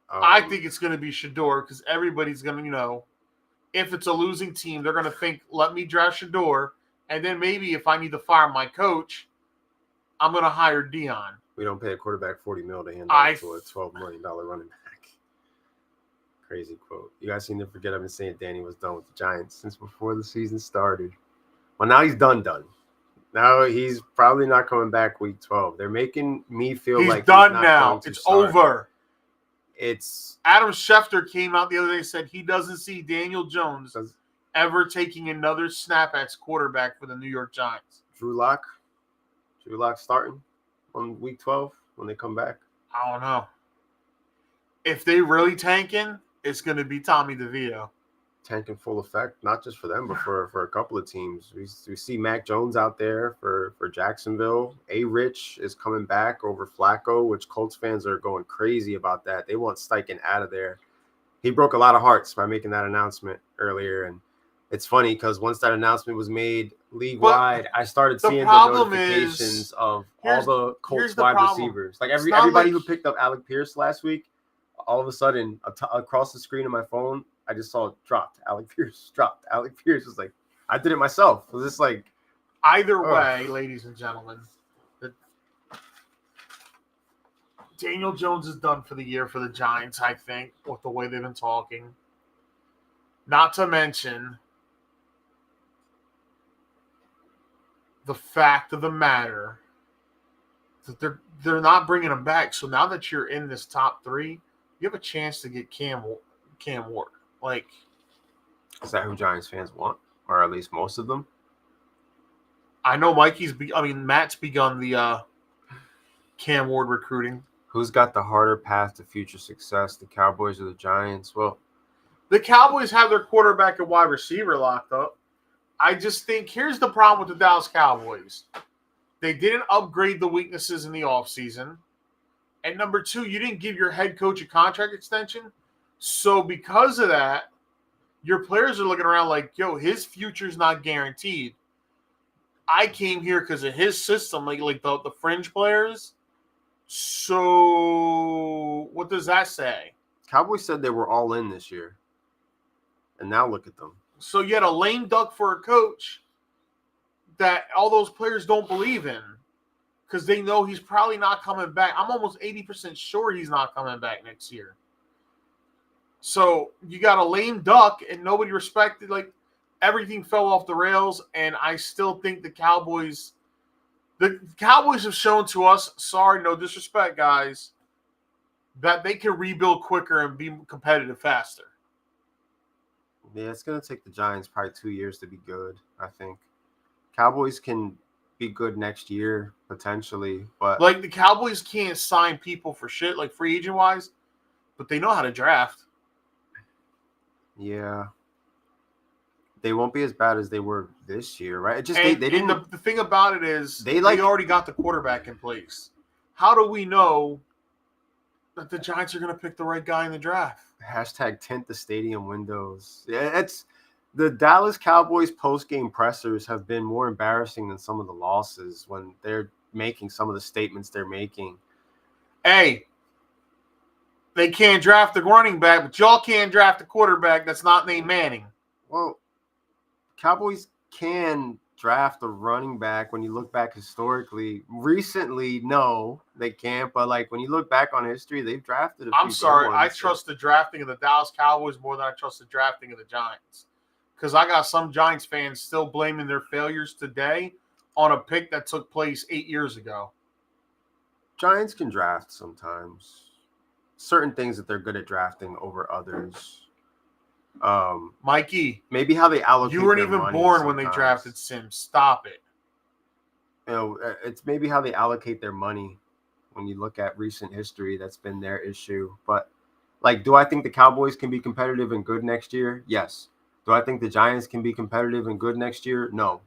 I think it's going to be Shador because everybody's going to, if it's a losing team, they're going to think, let me draft Shador, and then maybe if I need to fire my coach, I'm going to hire Dion. We don't pay a quarterback $40 million to hand off to a $12 million running back. Crazy quote. You guys seem to forget I've been saying Danny was done with the Giants since before the season started. Well, now he's done. Now he's probably not coming back week 12. They're making me feel he's like done he's not now. going to It's start. over. It's Adam Schefter came out the other day and said he doesn't see Daniel Jones ever taking another snap at quarterback for the New York Giants. Drew Lock starting on week 12 when they come back. I don't know. If they really tanking, it's going to be Tommy DeVito. Tanking full effect, not just for them, but for a couple of teams. We see Mac Jones out there for Jacksonville. A-Rich is coming back over Flacco, which Colts fans are going crazy about that. They want Steichen out of there. He broke a lot of hearts by making that announcement earlier, and it's funny because once that announcement was made league-wide, I started seeing the notifications of all the Colts wide receivers. Like everybody who picked up Alec Pierce last week, all of a sudden, across the screen of my phone, I just saw it dropped. Alec Pierce dropped. Alec Pierce was like, I did it myself. It was just like... Either way, ladies and gentlemen, Daniel Jones is done for the year for the Giants, I think, with the way they've been talking. Not to mention the fact of the matter that they're not bringing him back. So now that you're in this top three, you have a chance to get Cam Ward. Like, is that who Giants fans want, or at least most of them? I know Matt's begun the Cam Ward recruiting. Who's got the harder path to future success, the Cowboys or the Giants? Well, the Cowboys have their quarterback and wide receiver locked up. I just think here's the problem with the Dallas Cowboys. They didn't upgrade the weaknesses in the offseason. And number two, you didn't give your head coach a contract extension. So because of that, your players are looking around like, yo, his future's not guaranteed. I came here because of his system, like the fringe players. So what does that say? Cowboys said they were all in this year. And now look at them. So you had a lame duck for a coach that all those players don't believe in because they know he's probably not coming back. I'm almost 80% sure he's not coming back next year. So you got a lame duck and nobody respected. Like, everything fell off the rails, and I still think the Cowboys have shown to us, sorry, no disrespect, guys, that they can rebuild quicker and be competitive faster. Yeah, it's going to take the Giants probably 2 years to be good, I think. Cowboys can be good next year, potentially, but... Like, the Cowboys can't sign people for shit, like free agent-wise, but they know how to draft. Yeah. They won't be as bad as they were this year, right? It just they didn't... And the thing about it is they already got the quarterback in place. How do we know that the Giants are going to pick the right guy in the draft? Hashtag tint the stadium windows. Yeah, it's the Dallas Cowboys post-game pressers have been more embarrassing than some of the losses when they're making some of the statements they're making. Hey, they can't draft the running back, but y'all can't draft a quarterback that's not named Manning. Well, Cowboys can draft a running back when you look back historically. Recently, no, they can't. But like when you look back on history, they've drafted a few. I'm sorry, I trust the drafting of the Dallas Cowboys more than I trust the drafting of the Giants. Because I got some Giants fans still blaming their failures today on a pick that took place 8 years ago. Giants can draft sometimes. Certain things that they're good at drafting over others. Mikey, maybe how they allocate. You weren't even born sometimes. when they drafted Sims. Stop it. You know, it's maybe how they allocate their money. When you look at recent history, that's been their issue. But Like, do I think the Cowboys can be competitive and good next year? Yes. Do I think the Giants can be competitive and good next year? No.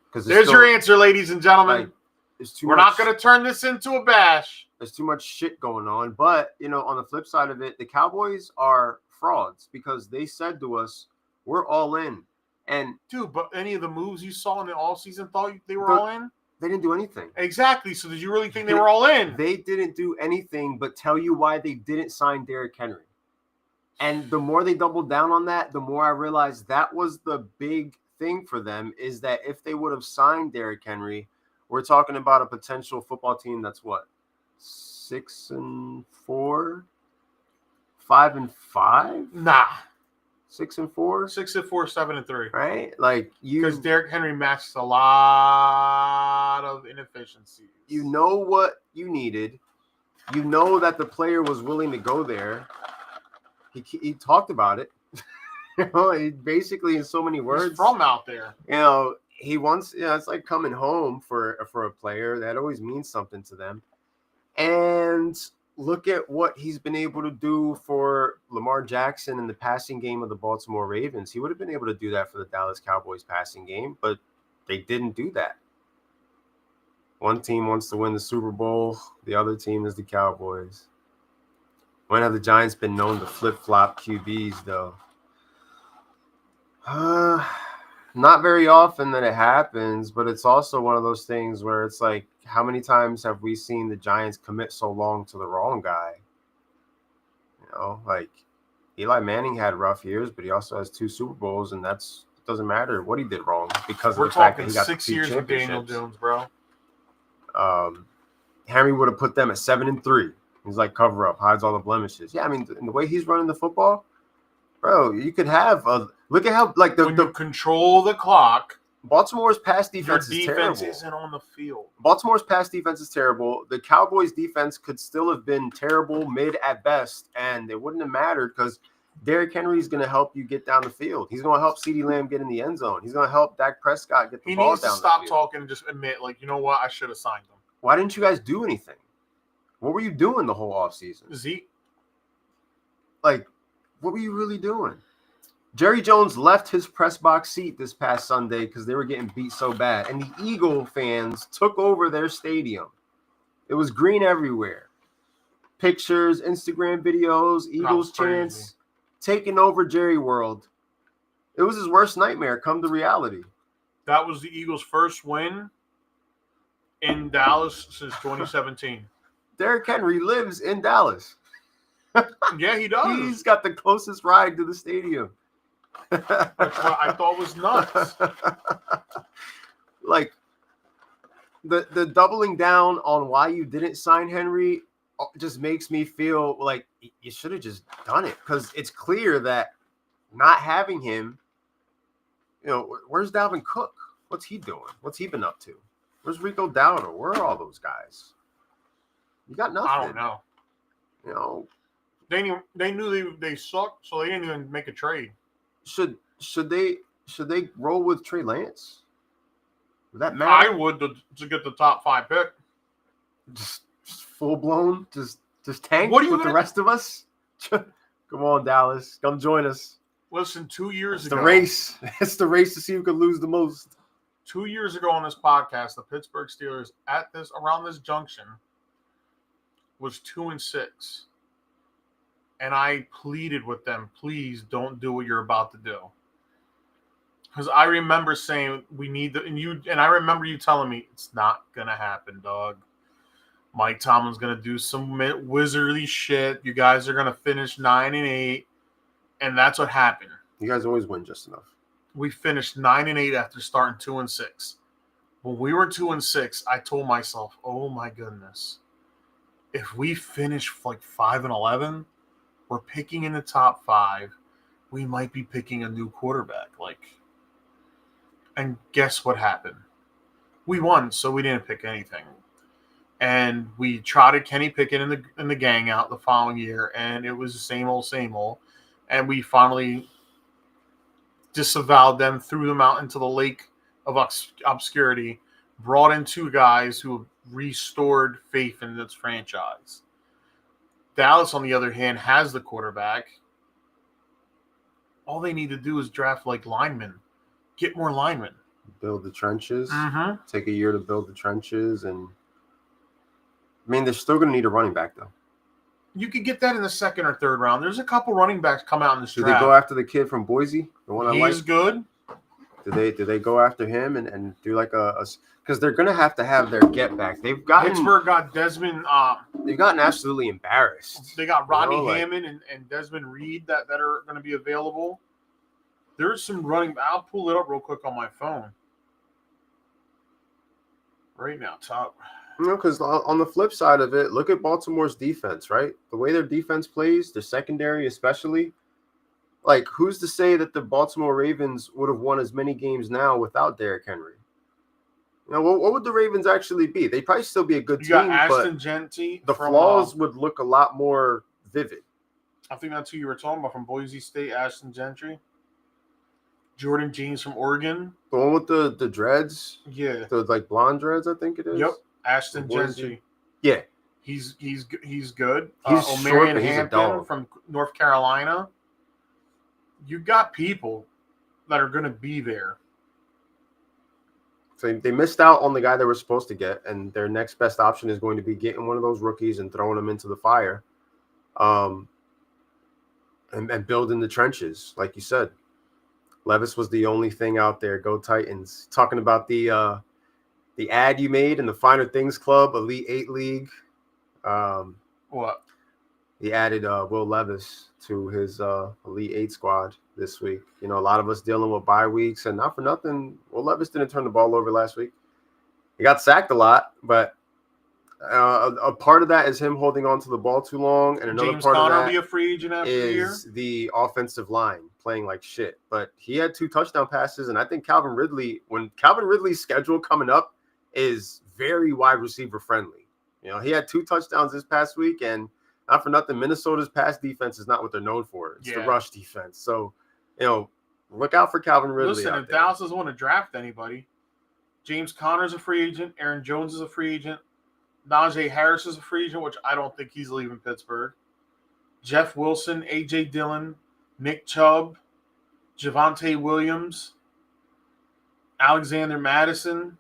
Because There's your answer, ladies and gentlemen. Like, we're not going to turn this into a bash. There's too much shit going on. But, on the flip side of it, the Cowboys are frauds because they said to us, we're all in. And dude, but any of the moves you saw in the offseason thought they were all in? They didn't do anything. Exactly. So did you really think they were all in? They didn't do anything but tell you why they didn't sign Derrick Henry. And the more they doubled down on that, the more I realized that was the big thing for them, is that if they would have signed Derrick Henry, we're talking about a potential football team that's what? 6-4? 5-5? Nah. 6-4? 6-4, 7-3. Right? Like because Derrick Henry matched a lot of inefficiencies. You know what you needed. You know that the player was willing to go there. He talked about it. He basically, in so many words, he's from out there. He wants. It's like coming home for a player. That always means something to them. And look at what he's been able to do for Lamar Jackson in the passing game of the Baltimore Ravens. He would have been able to do that for the Dallas Cowboys passing game, but they didn't do that. One team wants to win the Super Bowl. The other team is the Cowboys. When have the Giants been known to flip-flop QBs, though? Not very often that it happens, but it's also one of those things where it's like, how many times have we seen the Giants commit so long to the wrong guy? Like Eli Manning had rough years, but he also has 2 Super Bowls, and it doesn't matter what he did wrong because of the fact that he got 6 years with Daniel Jones, bro. Henry would have put them at 7-3. He's like cover up, hides all the blemishes. Yeah, I mean, in the way he's running the football, bro, you could have look at how like when you control the clock. Baltimore's pass defense is terrible. Defense isn't on the field. Baltimore's pass defense is terrible. The Cowboys' defense could still have been terrible, mid at best, and it wouldn't have mattered because Derrick Henry is going to help you get down the field. He's going to help CeeDee Lamb get in the end zone. He's going to help Dak Prescott get the ball down the field. He needs to stop talking and just admit, like, you know what? I should have signed him. Why didn't you guys do anything? What were you doing the whole offseason? Zeke. Like, what were you really doing? Jerry Jones left his press box seat this past Sunday because they were getting beat so bad. And the Eagle fans took over their stadium. It was green everywhere. Pictures, Instagram videos, Eagles chants, taking over Jerry World. It was his worst nightmare come to reality. That was the Eagles' first win in Dallas since 2017. Derrick Henry lives in Dallas. Yeah, he does. He's got the closest ride to the stadium. That's what I thought was nuts. Like, the doubling down on why you didn't sign Henry just makes me feel like you should have just done it, because it's clear that not having him, where's Dalvin Cook? What's he doing? What's he been up to? Where's Rico Dowdle? Where are all those guys? You got nothing. I don't know. They knew they sucked, so they didn't even make a trade. Should they roll with Trey Lance? Would that matter? I would to get the top 5 pick. Just full blown, just tank with the rest of us. Come on, Dallas, come join us. Listen, 2 years ago, the race. It's the race to see who can lose the most. 2 years ago on this podcast, the Pittsburgh Steelers around this junction was 2-6. And I pleaded with them, please don't do what you're about to do. Because I remember saying we need and I remember you telling me it's not gonna happen, dog. Mike Tomlin's gonna do some wizardly shit. You guys are gonna finish 9-8, and that's what happened. You guys always win just enough. We finished 9-8 after starting 2-6. When we were 2-6, I told myself, oh my goodness, if we finish like 5-11. We're picking in the top 5. We might be picking a new quarterback. And guess what happened? We won, so we didn't pick anything. And we trotted Kenny Pickett in the gang out the following year, and it was the same old. And we finally disavowed them, threw them out into the lake of obscurity, brought in 2 guys who restored faith in this franchise. Dallas, on the other hand, has the quarterback. All they need to do is draft like linemen, get more linemen, build the trenches. Mm-hmm. Take a year to build the trenches, and I mean, they're still going to need a running back though. You could get that in the second or third round. There's a couple running backs come out in this Do draft. they go after the kid from Boise, the one I like? He's good. Do they go after him and do like a because they're going to have their get back. Pittsburgh got Desmond. They've gotten absolutely embarrassed. They got Rodney Hammond and Desmond Reed that are going to be available. There's some running. I'll pull it up real quick on my phone. Right now, top. Because on the flip side of it, look at Baltimore's defense, right? The way their defense plays, their secondary especially. Like, who's to say that the Baltimore Ravens would have won as many games now without Derrick Henry? You know, what would the Ravens actually be? They'd probably still be a good team, got Ashton but Genty the flaws would look a lot more vivid. I think that's who you were talking about from Boise State, Ashton Gentry. Jordan James from Oregon. The one with the dreads? Yeah. The, like, blonde dreads, I think it is? Yep. Ashton Gentry. Yeah. He's good. He's Omarion short, Hampton from North Carolina. You got people that are going to be there. So they missed out on the guy they were supposed to get, and their next best option is going to be getting one of those rookies and throwing them into the fire, and building the trenches, like you said. Levis was the only thing out there. Go Titans! Talking about the ad you made in the Finer Things Club Elite 8 League. What? He added Will Levis to his Elite 8 squad this week. You know, a lot of us dealing with bye weeks, and not for nothing, Will Levis didn't turn the ball over last week. He got sacked a lot, but a part of that is him holding on to the ball too long, and another James part Conner of that will be a free agent after the year. is the offensive line playing like shit. But he had 2 touchdown passes, and I think Calvin Ridley's schedule coming up is very wide receiver friendly. You know, he had 2 touchdowns this past week, and not for nothing, Minnesota's pass defense is not what they're known for. It's the rush defense. So, you know, look out for Calvin Ridley. Listen, if Dallas doesn't want to draft anybody, James Conner's a free agent. Aaron Jones is a free agent. Najee Harris is a free agent, which I don't think he's leaving Pittsburgh. Jeff Wilson, A.J. Dillon, Nick Chubb, Javonte Williams, Alexander Madison.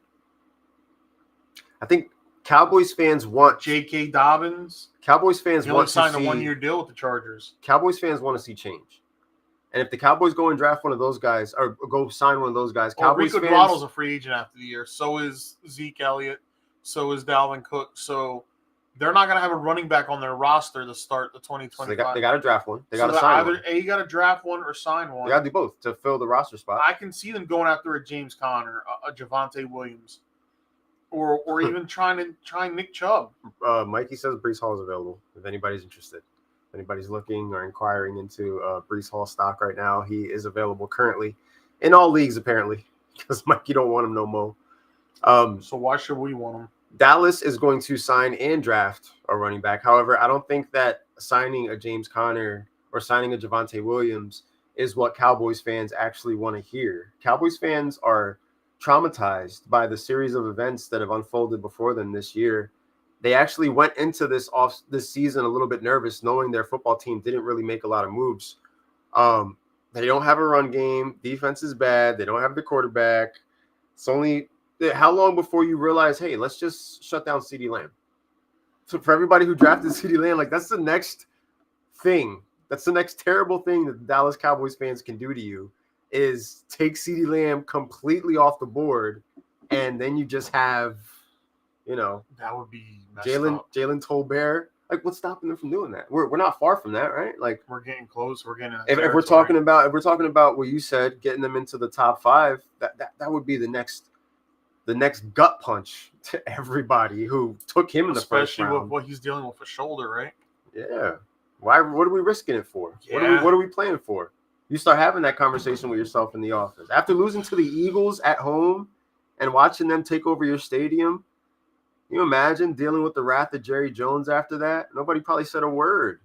I think Cowboys fans want J.K. Dobbins. Cowboys fans want to signed a 1-year deal with the Chargers. Cowboys fans want to see change. And if the Cowboys go and draft one of those guys or go sign one of those guys, Cowboys Rico fans... Dowdle's a free agent after the year. So is Zeke Elliott. So is Dalvin Cook. So they're not going to have a running back on their roster to start the 2025. So they got to draft one. They got to sign one. You got to draft one or sign one. They got to do both to fill the roster spot. I can see them going after a James Conner, a Javonte Williams, or even trying Nick Chubb. Mikey says Breece Hall is available if anybody's interested. If anybody's looking or inquiring into Breece Hall stock right now, he is available currently in all leagues apparently because Mikey don't want him no more. So why should we want him? Dallas is going to sign and draft a running back. However, I don't think that signing a James Conner or signing a Javonte Williams is what Cowboys fans actually want to hear. Cowboys fans are traumatized by the series of events that have unfolded before them this year. They actually went into this season a little bit nervous, knowing their football team didn't really make a lot of moves. They don't have a run game. Defense is bad. They don't have the quarterback. It's only how long before you realize, hey, let's just shut down CeeDee Lamb? So for everybody who drafted CeeDee Lamb, like that's the next thing. That's the next terrible thing that the Dallas Cowboys fans can do to you is take CeeDee Lamb completely off the board, and then you just have, you know, that would be Jalen Tolbert. Like, what's stopping them from doing that? We're not far from that, right? Like, we're getting close. We're getting. If we're talking about what you said, getting them into the top 5, that would be the next gut punch to everybody who took him in the first round. Especially with what he's dealing with a shoulder, right? Yeah. Why? What are we risking it for? Yeah. What are we playing for? You start having that conversation with yourself in the office. After losing to the Eagles at home and watching them take over your stadium, can you imagine dealing with the wrath of Jerry Jones after that? Nobody probably said a word.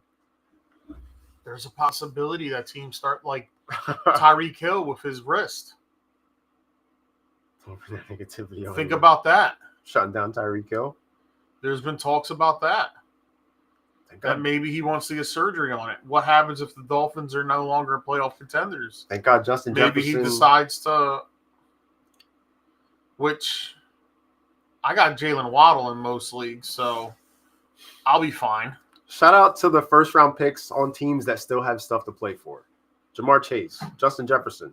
There's a possibility that teams start like Tyreek Hill with his wrist. Negativity. Think about that. Shutting down Tyreek Hill. There's been talks about that. that maybe he wants to get surgery on it. What happens if the Dolphins are no longer playoff contenders? Thank God Justin Maybe Jefferson. he decides to, which I got Jalen Waddle in most leagues, so I'll be fine. Shout out to the first round picks on teams that still have stuff to play for. Jamar Chase, Justin Jefferson.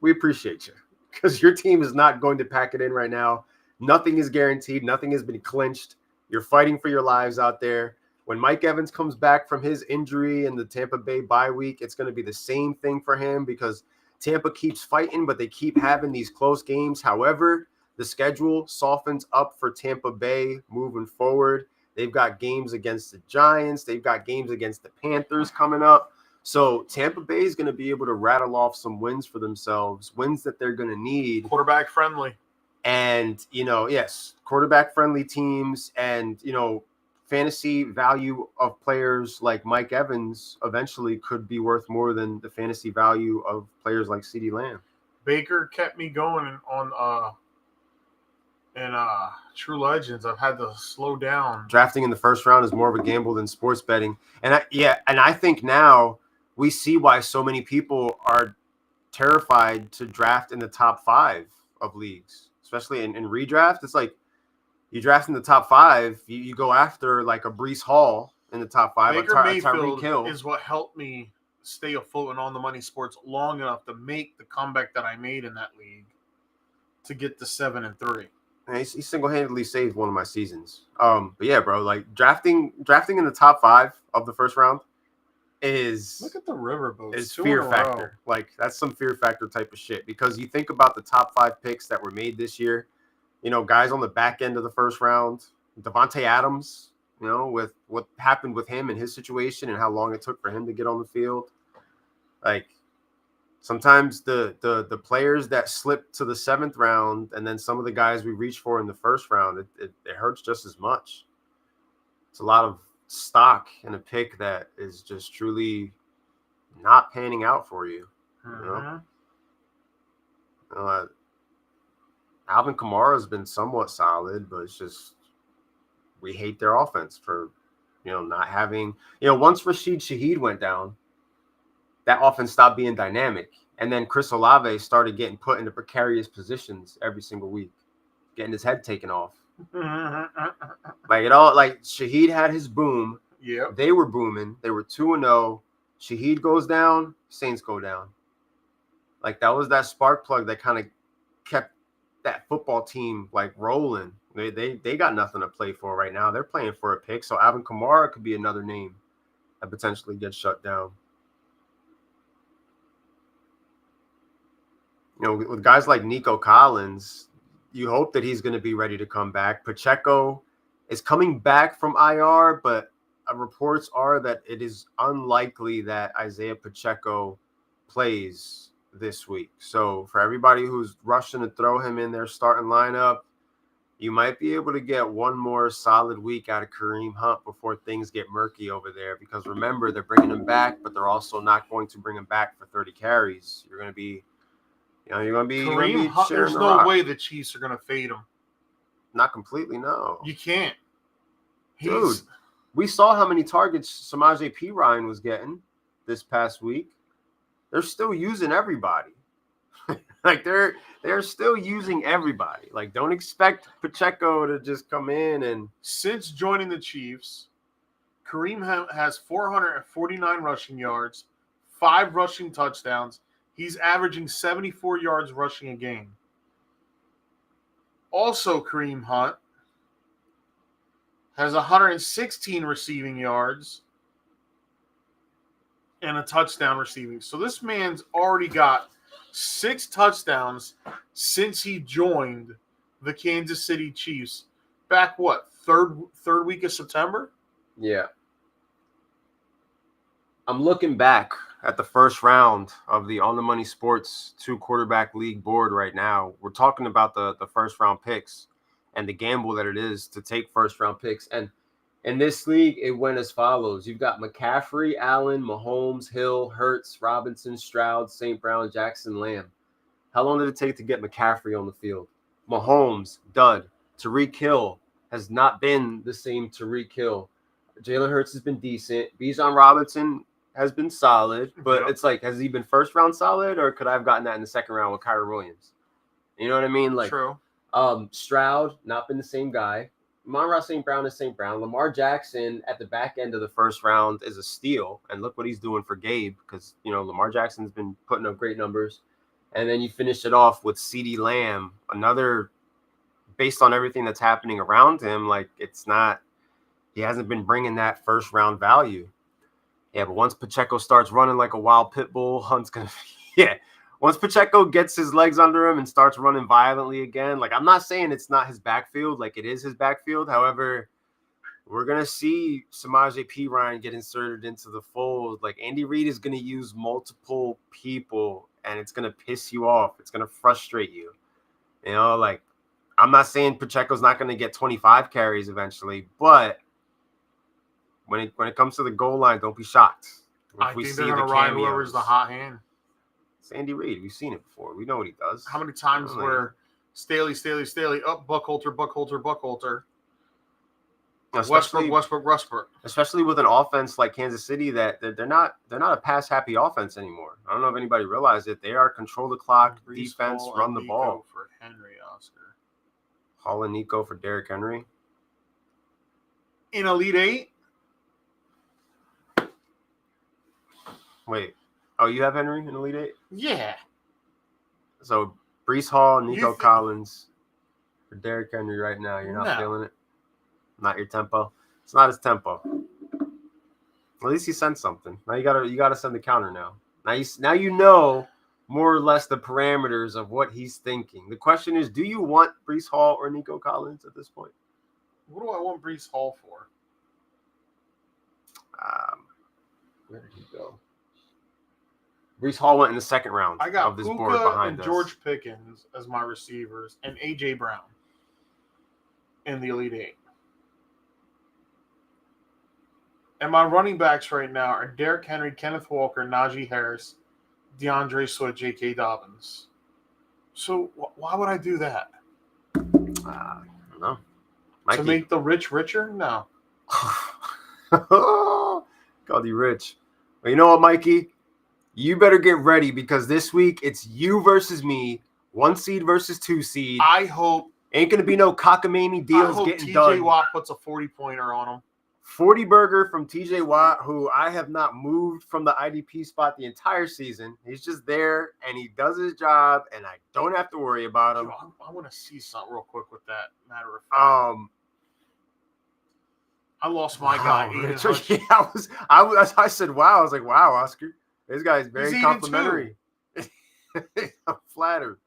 We appreciate you because your team is not going to pack it in right now. Nothing is guaranteed. Nothing has been clinched. You're fighting for your lives out there. When Mike Evans comes back from his injury in the Tampa Bay bye week, it's going to be the same thing for him because Tampa keeps fighting, but they keep having these close games. However, the schedule softens up for Tampa Bay moving forward. They've got games against the Giants. They've got games against the Panthers coming up. So Tampa Bay is going to be able to rattle off some wins for themselves, wins that they're going to need. Quarterback friendly. And, yes, quarterback friendly teams and, fantasy value of players like Mike Evans eventually could be worth more than the fantasy value of players like CeeDee Lamb. Baker kept me going on True Legends. I've had to slow down. Drafting in the first round is more of a gamble than sports betting. And I think now we see why so many people are terrified to draft in the top 5 of leagues, especially in redraft. It's like you draft in the top 5, you go after like a Breece Hall in the top 5. Baker Mayfield is what helped me stay afloat and on the money sports long enough to make the comeback that I made in that league to get to 7-3. He single-handedly saved one of my seasons. But yeah, bro, like drafting in the top 5 of the first round is look at the riverboats. Is fear factor. Like that's some fear factor type of shit because you think about the top 5 picks that were made this year. Guys on the back end of the first round, Devontae Adams. With what happened with him and his situation and how long it took for him to get on the field. Like sometimes the players that slip to the 7th round and then some of the guys we reach for in the first round, it hurts just as much. It's a lot of stock in a pick that is just truly not panning out for you. Alvin Kamara has been somewhat solid, but it's just we hate their offense for not having once Rashid Shaheed went down, that offense stopped being dynamic. And then Chris Olave started getting put into precarious positions every single week, getting his head taken off. Like Shaheed had his boom. Yeah. They were booming. They were 2-0. Shaheed goes down, Saints go down. Like that was that spark plug that kind of kept that football team like rolling. They got nothing to play for right now. They're playing for a pick. So Alvin Kamara could be another name that potentially gets shut down. With guys like Nico Collins, you hope that he's going to be ready to come back. Pacheco is coming back from IR, but reports are that it is unlikely that Isaiah Pacheco plays this week. So for everybody who's rushing to throw him in their starting lineup, you might be able to get one more solid week out of Kareem Hunt before things get murky over there. Because remember, they're bringing him back, but they're also not going to bring him back for 30 carries. You're going to be Kareem Hunt. There's no way the Chiefs are going to fade him. Not completely, no. You can't. Dude, we saw how many targets Samaje Perine was getting this past week. They're still using everybody. Like they're still using everybody. Like don't expect Pacheco to just come in and. Since joining the Chiefs, Kareem has 449 rushing yards, 5 rushing touchdowns. He's averaging 74 yards rushing a game. Also, Kareem Hunt has 116 receiving yards and a touchdown receiving. So this man's already got 6 touchdowns since he joined the Kansas City Chiefs back, third week of September? Yeah. I'm looking back at the first round of the On the Money Sports 2-quarterback league board right now. We're talking about the first round picks and the gamble that it is to take first round picks. And in this league, it went as follows. You've got McCaffrey, Allen, Mahomes, Hill, Hurts, Robinson, Stroud, St. Brown, Jackson, Lamb. How long did it take to get McCaffrey on the field? Mahomes, dud. Tyreek Hill has not been the same Tyreek Hill. Jalen Hurts has been decent. Bijan Robinson has been solid, but Yep. it's like, has he been first round solid, or could I have gotten that in the second round with Kyron Williams? You know what I mean? Like, True. Stroud, not been the same guy. Amon-Ra St. Brown is St. Brown. Lamar Jackson at the back end of the first round is a steal, and look what he's doing for Gabe, because Lamar Jackson's been putting up great numbers. And then you finish it off with CeeDee Lamb, another, based on everything that's happening around him, like he hasn't been bringing that first round value. Yeah, but once Pacheco starts running like a wild pit bull, Hunt's gonna once Pacheco gets his legs under him and starts running violently again, like, I'm not saying it's not his backfield, like, it is his backfield. However, we're gonna see Samaje Perine get inserted into the fold. Like, Andy Reid is gonna use multiple people, and it's gonna piss you off. It's gonna frustrate you. Like, I'm not saying Pacheco's not gonna get 25 carries eventually, but when it comes to the goal line, don't be shocked. I think they're going to ride whoever's the hot hand. It's Andy Reid. We've seen it before. We know what he does. How many times were Staley, up, Buckholter. Westbrook. Especially with an offense like Kansas City that they're not a pass happy offense anymore. I don't know if anybody realized it. They are control the clock, defense, run the ball. For Henry Oscar. Hall and Nico for Derrick Henry. In Elite Eight? Wait. Oh, you have Henry in Elite Eight? Yeah. So Breece Hall, Nico Collins for Derrick Henry right now. You're not feeling it? Not your tempo? It's not his tempo. At least he sent something. Now you gotta send the counter now. Now you know more or less the parameters of what he's thinking. The question is, do you want Breece Hall or Nico Collins at this point? What do I want Breece Hall for? Where did he go? Breece Hall went in the second round of this board behind and us. George Pickens as my receivers, and A.J. Brown in the Elite Eight. And my running backs right now are Derrick Henry, Kenneth Walker, Najee Harris, DeAndre Swift, J.K. Dobbins. So why would I do that? I don't know. To make the rich richer? No. Called you rich. Well, you know what, Mikey? You better get ready, because this week it's you versus me, 1 seed versus 2 seed. I hope ain't gonna be no cockamamie deals getting done. TJ Watt puts a 40-pointer on him. 40 burger from TJ Watt, who I have not moved from the IDP spot the entire season. He's just there and he does his job, and I don't have to worry about him. I want to see something real quick with that. Matter of fact, I lost my guy. I said, wow. I was like, wow, Oscar. This guy's very complimentary. I'm flattered.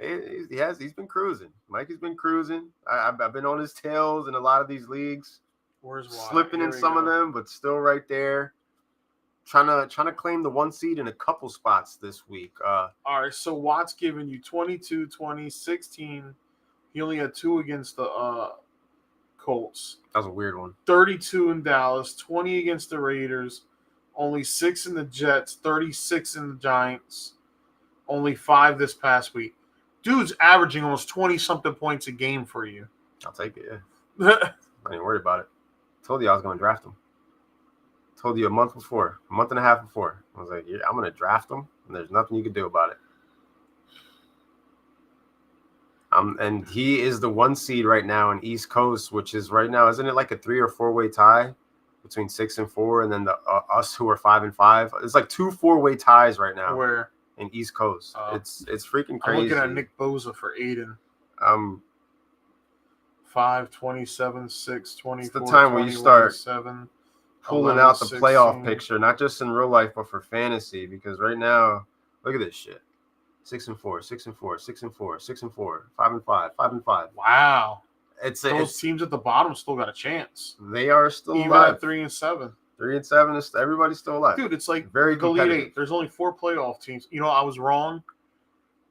He's been cruising. Mikey's been cruising. I've been on his tails in a lot of these leagues. Where's Watt? Slipping in some of them, but still right there. Trying to claim the 1 seed in a couple spots this week. All right, so Watt's giving you 22, 20, 16. He only had 2 against the Colts. That was a weird one. 32 in Dallas, 20 against the Raiders, only 6 in the Jets, 36 in the Giants, only 5 this past week. Dude's averaging almost 20-something points a game for you. I'll take it, yeah. I ain't worried about it. Told you I was going to draft him. Told you a month and a half before. I was like, yeah, I'm going to draft him, and there's nothing you can do about it. And he is the 1 seed right now in East Coast, which is right now, isn't it like a 3 or 4-way tie between 6 and 4, and then the us who are 5 and 5? It's like 2 4-way ties right now. Where? In East Coast. It's freaking crazy. I'm looking at Nick Bosa for Aiden. 5, 27, 6, 24, it's the time where you start 7, pulling 11, out the 16. playoff picture, not just in real life, but for fantasy. Because right now, look at this shit: 6 and 4, 6 and 4, 6 and 4, 6 and 4, 5 and 5, 5 and 5. Wow, those teams at the bottom still got a chance. They are still even alive. at 3 and 7. 3 and 7 is everybody's still alive. Dude, it's like very competitive. Elite 8. There's only 4 playoff teams. You know, I was wrong.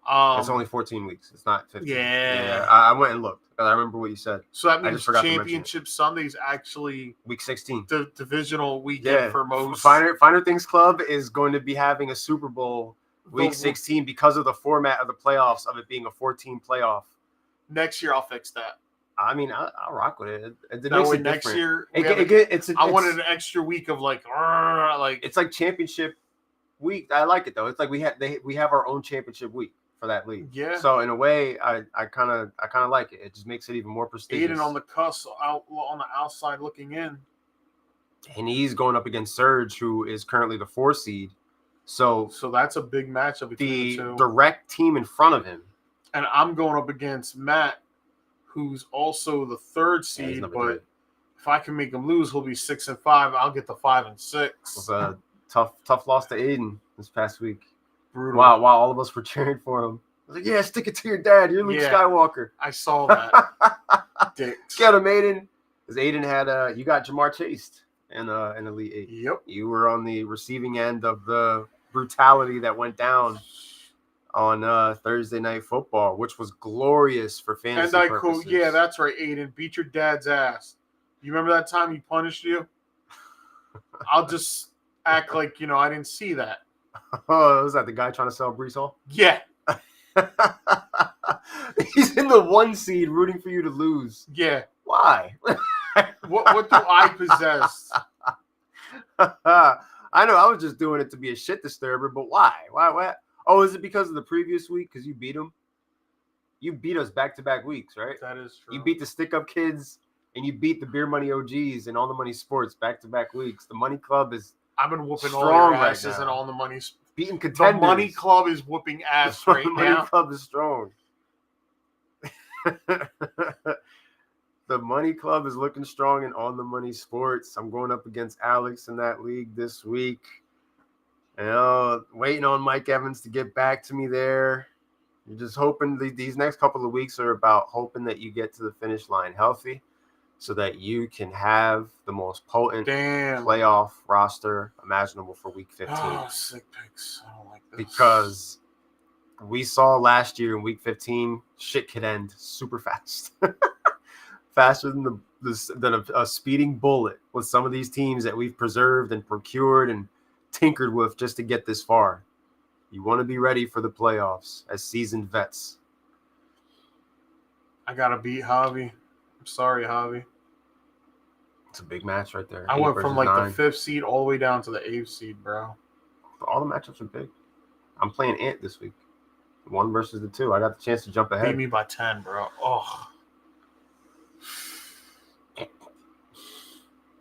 It's only 14 weeks. It's not 15. Yeah. I went and looked. I remember what you said. So that means Championship Sunday's actually week 16. The divisional weekend for most. Finer Things Club is going to be having a Super Bowl week 16 because of the format of the playoffs, of it being a 14 playoff. Next year, I'll fix that. I mean, I'll rock with it. It That makes way it next different. year, I wanted an extra week of like. It's like championship week. I like it though. It's like we have our own championship week for that league. Yeah. So in a way, I kind of like it. It just makes it even more prestigious. Aiden on the cusp, out on the outside looking in, and he's going up against Surge, who is currently the 4 seed. So that's a big matchup between the two. Direct team in front of him. And I'm going up against Matt, who's also the 3rd seed. Yeah, but if I can make him lose, he'll be 6-5. I'll get the 5-6. It was a tough loss to Aiden this past week. Brutal. Wow, all of us were cheering for him. I was like, yeah, stick it to your dad. You're Luke Skywalker. I saw that. Dicks. Get him, Aiden. Because Aiden had you got Jamar chased in Elite 8. Yep. You were on the receiving end of the brutality that went down on Thursday Night Football, which was glorious for fantasy purposes. Yeah, that's right, Aiden. Beat your dad's ass. You remember that time he punished you? I'll just act like, I didn't see that. Oh, was that the guy trying to sell Breece Hall? Yeah. He's in the 1 seed rooting for you to lose. Yeah. Why? What do I possess? I know I was just doing it to be a shit disturber, but why? Why? Oh, is it because of the previous week? Because you beat him? You beat us back-to-back weeks, right? That is true. You beat the stick-up kids, and you beat the Beer Money OGs and All the Money Sports back-to-back weeks. The Money Club is I've been whooping strong all your right asses now. And All the Money. Beating contenders. The Money Club is whooping ass right now. The Money Club is strong. The Money Club is looking strong in On the Money Sports. I'm going up against Alex in that league this week. Waiting on Mike Evans to get back to me there. You're just hoping these next couple of weeks are about hoping that you get to the finish line healthy so that you can have the most potent playoff roster imaginable for week 15. Oh, sick picks. I don't like this. Because we saw last year in week 15, shit could end super fast. Faster than a speeding bullet with some of these teams that we've preserved and procured and tinkered with just to get this far. You want to be ready for the playoffs as seasoned vets. I got to beat Javi. I'm sorry, Javi. It's a big match right there. I went from like 9. The 5th seed all the way down to the 8th seed, bro. All the matchups are big. I'm playing Ant this week. 1 versus the 2. I got the chance to jump ahead. Beat me by 10, bro. Oh.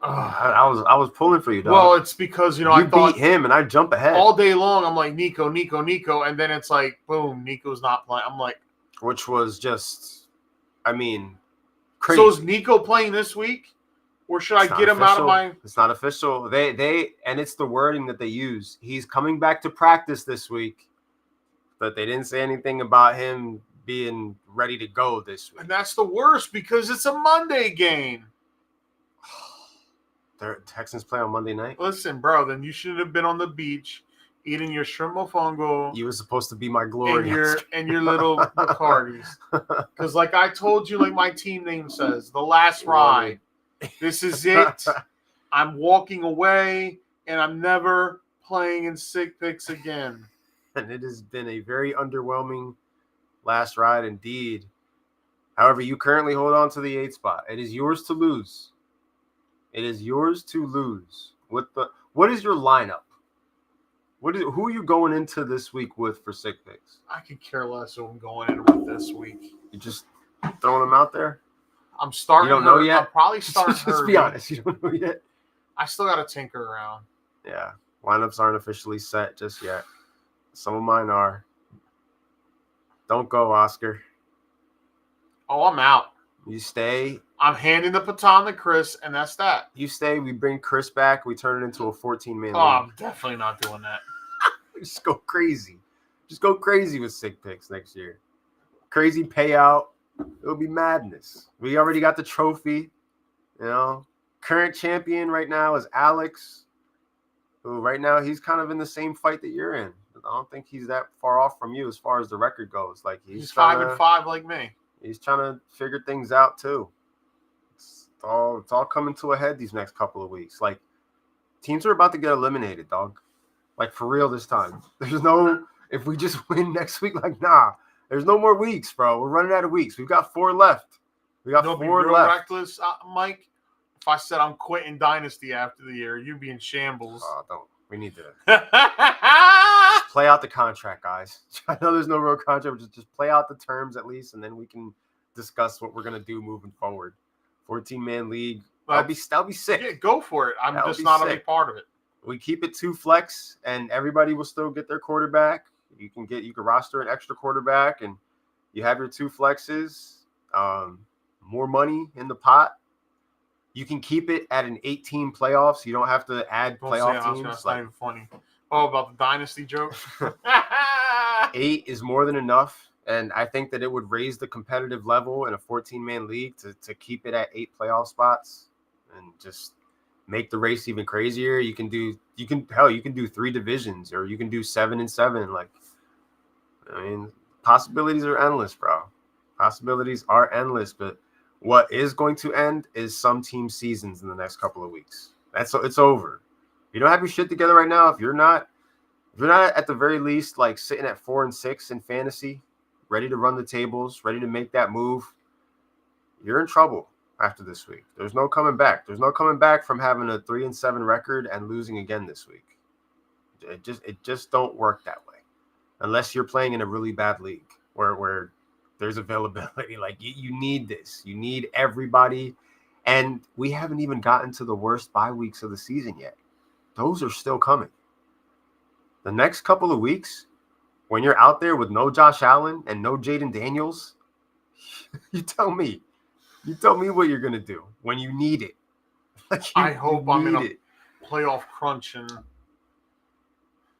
I was pulling for you, dog. Well, it's because I beat him and I jump ahead all day long. I'm like Nico, and then it's like boom, Nico's not playing. I'm like, which was just, crazy. So is Nico playing this week, or should I get him out of my? It's not official. They and it's the wording that they use. He's coming back to practice this week, but they didn't say anything about him being ready to go this week. And that's the worst because it's a Monday game. The Texans play on Monday night? Listen, bro, then you should have been on the beach eating your shrimp mofongo. You were supposed to be my glory. And your little Bacardis. Because like I told you, like my team name says, the last ride. This is it. I'm walking away, and I'm never playing in sick picks again. And it has been a very underwhelming last ride indeed. However, you currently hold on to the 8th spot. It is yours to lose. It is yours to lose. What is your lineup? Who are you going into this week with for sick picks? I could care less who I'm going in with this week. You just throwing them out there? I'm starting. You don't know yet? I'm probably starting. Just be honest. You don't know yet? I still got to tinker around. Yeah. Lineups aren't officially set just yet. Some of mine are. Don't go, Oscar. Oh, I'm out. You stay. I'm handing the baton to Chris, and that's that. You stay. We bring Chris back. We turn it into a 14-man league. I'm definitely not doing that. Just go crazy. Just go crazy with sick picks next year. Crazy payout. It'll be madness. We already got the trophy. Current champion right now is Alex, who right now he's kind of in the same fight that you're in. I don't think he's that far off from you as far as the record goes. Like he's 5-5 like me. He's trying to figure things out too. It's all coming to a head these next couple of weeks. Like teams are about to get eliminated, dog. Like for real this time. There's no if we just win next week, like nah. There's no more weeks, bro. We're running out of weeks. We've got 4 left. We got Be 4 real left. reckless, Mike. If I said I'm quitting Dynasty after the year, you'd be in shambles. Oh, don't. We need to just play out the contract, guys. I know there's no real contract, but just play out the terms at least, and then we can discuss what we're gonna do moving forward. 14-man league. That'll be sick. Yeah, go for it. I'm That'll just be not a sick. big part of it. We keep it 2 flex, and everybody will still get their quarterback. You can roster an extra quarterback, and you have your 2 flexes. More money in the pot. You can keep it at an 8-team playoffs. You don't have to add playoff teams. That's not even funny. Oh, about the dynasty joke? 8 is more than enough, and I think that it would raise the competitive level in a 14-man league to keep it at 8 playoff spots and just make the race even crazier. You can do 3 divisions, or you can do 7 and 7. Like, I mean, possibilities are endless, bro. Possibilities are endless, but what is going to end is some team seasons in the next couple of weeks. It's over. You don't have your shit together right now. If you're not at the very least like sitting at 4 and 6 in fantasy, ready to run the tables, ready to make that move, you're in trouble after this week. There's no coming back. There's no coming back from having a 3 and 7 record and losing again this week. It just don't work that way, unless you're playing in a really bad league where there's availability. Like, you need this. You need everybody. And we haven't even gotten to the worst bye weeks of the season yet. Those are still coming. The next couple of weeks, when you're out there with no Josh Allen and no Jaden Daniels, you tell me what you're going to do when you need it. Like, I hope I'm in a playoff crunch. And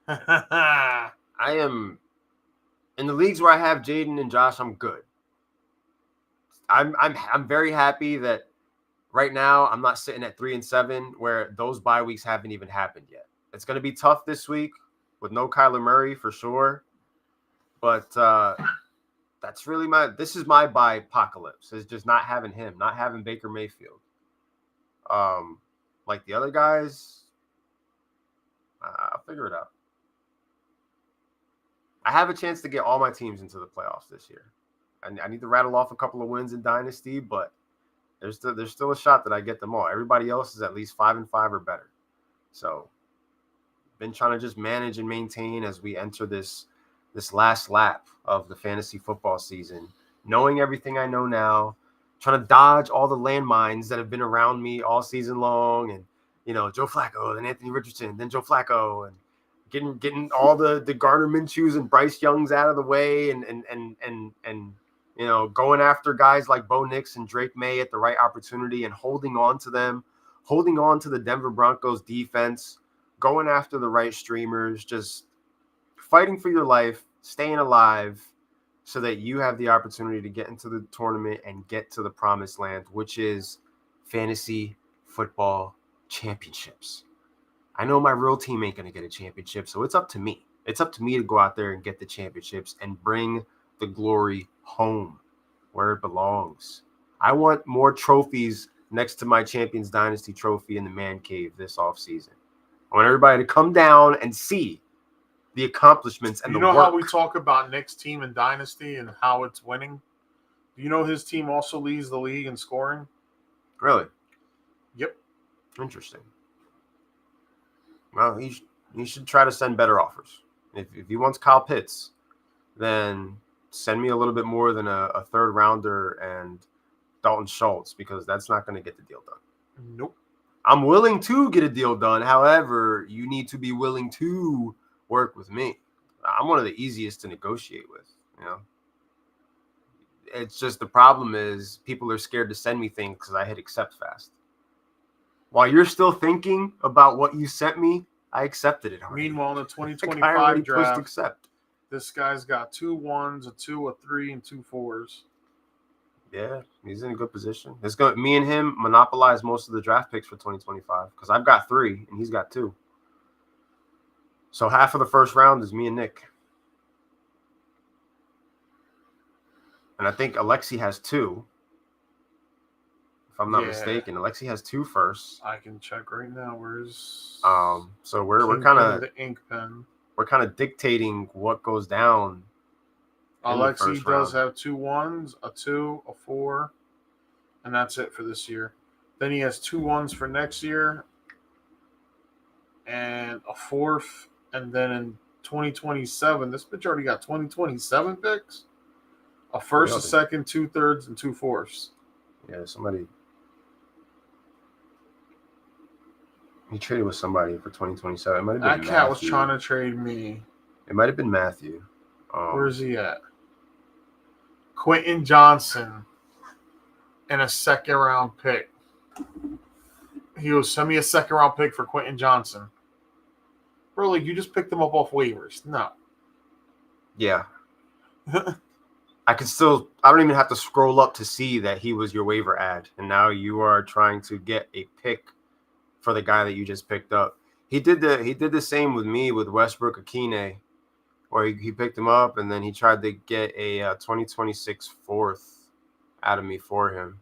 I am in the leagues where I have Jaden and Josh. I'm good. I'm very happy that right now I'm not sitting at 3 and 7 where those bye weeks haven't even happened yet. It's going to be tough this week with no Kyler Murray for sure, but that's really this is my bye apocalypse, is just not having him, not having Baker Mayfield. Like the other guys, I'll figure it out. I have a chance to get all my teams into the playoffs this year. I need to rattle off a couple of wins in Dynasty, but there's still a shot that I get them all. Everybody else is at least 5 and 5 or better. So, been trying to just manage and maintain as we enter this last lap of the fantasy football season, knowing everything I know now, trying to dodge all the landmines that have been around me all season long, and Joe Flacco, then Anthony Richardson, then Joe Flacco, and getting all the Gardner Minshew's and Bryce Young's out of the way, and going after guys like Bo Nix and Drake May at the right opportunity and holding on to them, holding on to the Denver Broncos defense, going after the right streamers, just fighting for your life, staying alive so that you have the opportunity to get into the tournament and get to the promised land, which is fantasy football championships. I know my real team ain't going to get a championship, so it's up to me. It's up to me to go out there and get the championships and bring the glory home where it belongs. I want more trophies next to my Champions Dynasty trophy in the man cave this offseason. I want everybody to come down and see the accomplishments and the work. How we talk about Nick's team in Dynasty and how it's winning? Do you know his team also leads the league in scoring? Really? Yep. Interesting. Well, he should try to send better offers. If he wants Kyle Pitts, then send me a little bit more than a third rounder and Dalton Schultz, because that's not going to get the deal done. Nope. I'm willing to get a deal done. However, you need to be willing to work with me. I'm one of the easiest to negotiate with. It's just the problem is people are scared to send me things because I hit accept fast. While you're still thinking about what you sent me, I accepted it already. Meanwhile, in the 2025 I already draft, pushed accept. This guy's got 2 1s, a 2, a 3, and 2 4s. Yeah, he's in a good position. Me and him monopolize most of the draft picks for 2025 because I've got 3 and he's got 2. So half of the first round is me and Nick. And I think Alexi has 2. If I'm not mistaken, Alexi has 2 firsts. I can check right now. Where's so we're kind of the ink pen. We're kind of dictating what goes down. Alexi does have 2 1s, a 2, a 4, and that's it for this year. Then he has 2 ones for next year, and a 4th, and then in 2027, this bitch already got 2027 picks. A 1st, a 2nd, 2 thirds, and 2 fourths. Yeah, somebody. He traded with somebody for 2027. It might have been That Matthew. cat was trying to trade me. It might have been Matthew. Where's he at? Quentin Johnson and a 2nd round pick. He was send me a 2nd round pick for Quentin Johnson. Bro, like, you just picked him up off waivers. No. Yeah. I don't even have to scroll up to see that he was your waiver ad. And now you are trying to get a pick for the guy that you just picked up. He did the same with me with Westbrook Akine, where he picked him up and then he tried to get a 2026 4th out of me for him.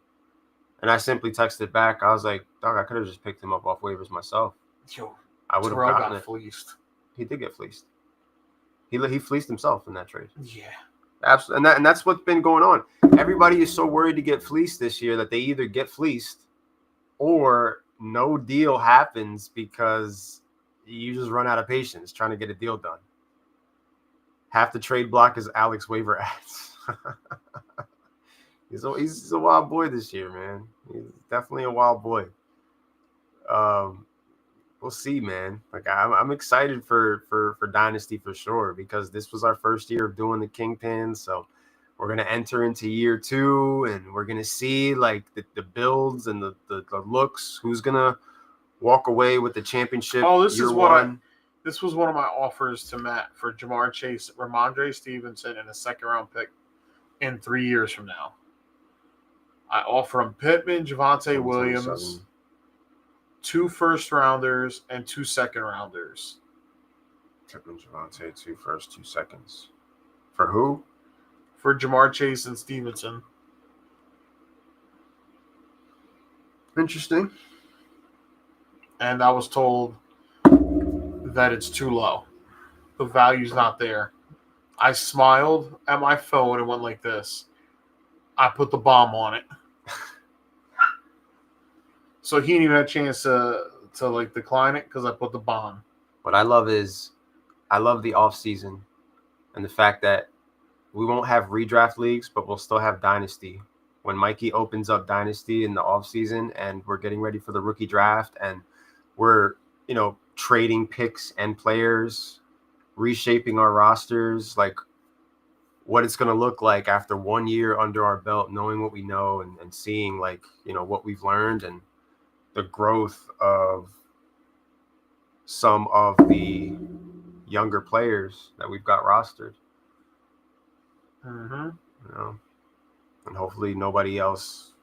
And I simply texted back. I was like, dog, I could have just picked him up off waivers myself. Yo, I would have gotten it. Fleeced. He did get fleeced. He fleeced himself in that trade. Yeah. Absolutely. And that's what's been going on. Everybody is so worried to get fleeced this year that they either get fleeced or no deal happens because you just run out of patience trying to get a deal done. Half the trade block is Alex waiver ads. He's a wild boy this year, man. He's definitely a wild boy. We'll see, man. Like I'm excited for Dynasty for sure because this was our first year of doing the Kingpin, so we're gonna enter into year 2 and we're gonna see like the builds and the looks. Who's gonna walk away with the championship? Oh, this was one of my offers to Matt for Jamar Chase, Ramondre Stevenson, and a 2nd round pick in 3 years from now. I offer him Pittman, Javonte Williams, 2 first rounders, and 2 second rounders. Pittman, Javonte, 2 first, 2 seconds. For who? For Jamar Chase and Stevenson. Interesting. And I was told that it's too low. The value's not there. I smiled at my phone and went like this. I put the bomb on it. So he didn't even have a chance to like decline it because I put the bomb. What I love is I love the offseason and the fact that we won't have redraft leagues, but we'll still have Dynasty. When Mikey opens up Dynasty in the offseason and we're getting ready for the rookie draft and we're, trading picks and players, reshaping our rosters, like what it's going to look like after 1 year under our belt, knowing what we know and seeing like, what we've learned and the growth of some of the younger players that we've got rostered. Mm-hmm. And hopefully nobody else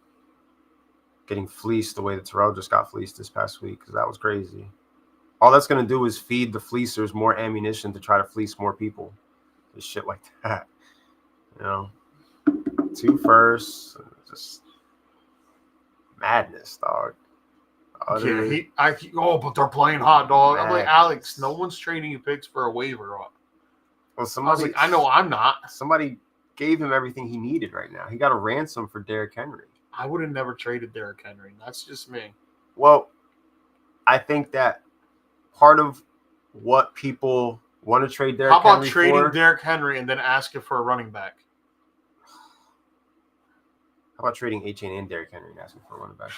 getting fleeced the way that Terrell just got fleeced this past week because that was crazy. All that's going to do is feed the fleecers more ammunition to try to fleece more people. Just shit like that. 2 firsts, just madness, dog. But they're playing hot, dog. I'm like, Alex, no one's trading you picks for a waiver. Well, I was like, I know I'm not. Somebody gave him everything he needed right now. He got a ransom for Derrick Henry. I would have never traded Derrick Henry. That's just me. Well, I think that part of what people want to trade Derrick Henry for... How about trading Derrick Henry and then asking for a running back? How about trading A-Chain and Derrick Henry and asking for a running back?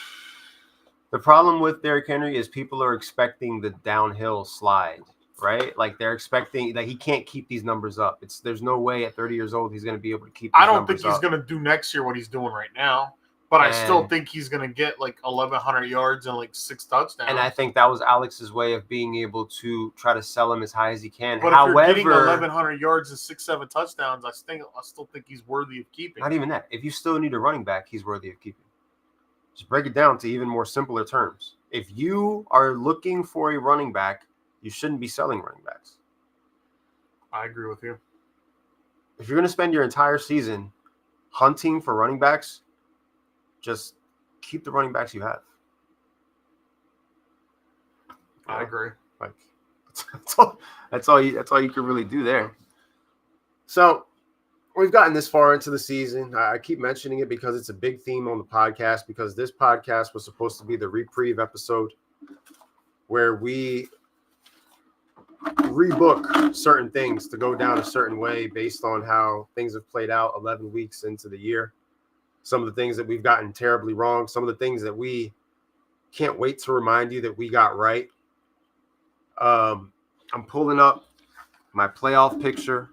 The problem with Derrick Henry is people are expecting the downhill slide, right? Like they're expecting that he can't keep these numbers up. There's no way at 30 years old he's going to be able to keep these numbers up. I don't think he's going to do next year what he's doing right now, but I still think he's going to get like 1,100 yards and like 6 touchdowns. And I think that was Alex's way of being able to try to sell him as high as he can. But if you're getting 1,100 yards and 6-7 touchdowns, I still think he's worthy of keeping. Not even that. If you still need a running back, he's worthy of keeping. Just break it down to even more simpler terms. If you are looking for a running back, you shouldn't be selling running backs. I agree with you. If you're going to spend your entire season hunting for running backs, just keep the running backs you have. I agree. Like that's all you can really do there. So we've gotten this far into the season. I keep mentioning it because it's a big theme on the podcast, because this podcast was supposed to be the reprieve episode where we rebook certain things to go down a certain way based on how things have played out 11 weeks into the year. Some of the things that we've gotten terribly wrong, some of the things that we can't wait to remind you that we got right. I'm pulling up my playoff picture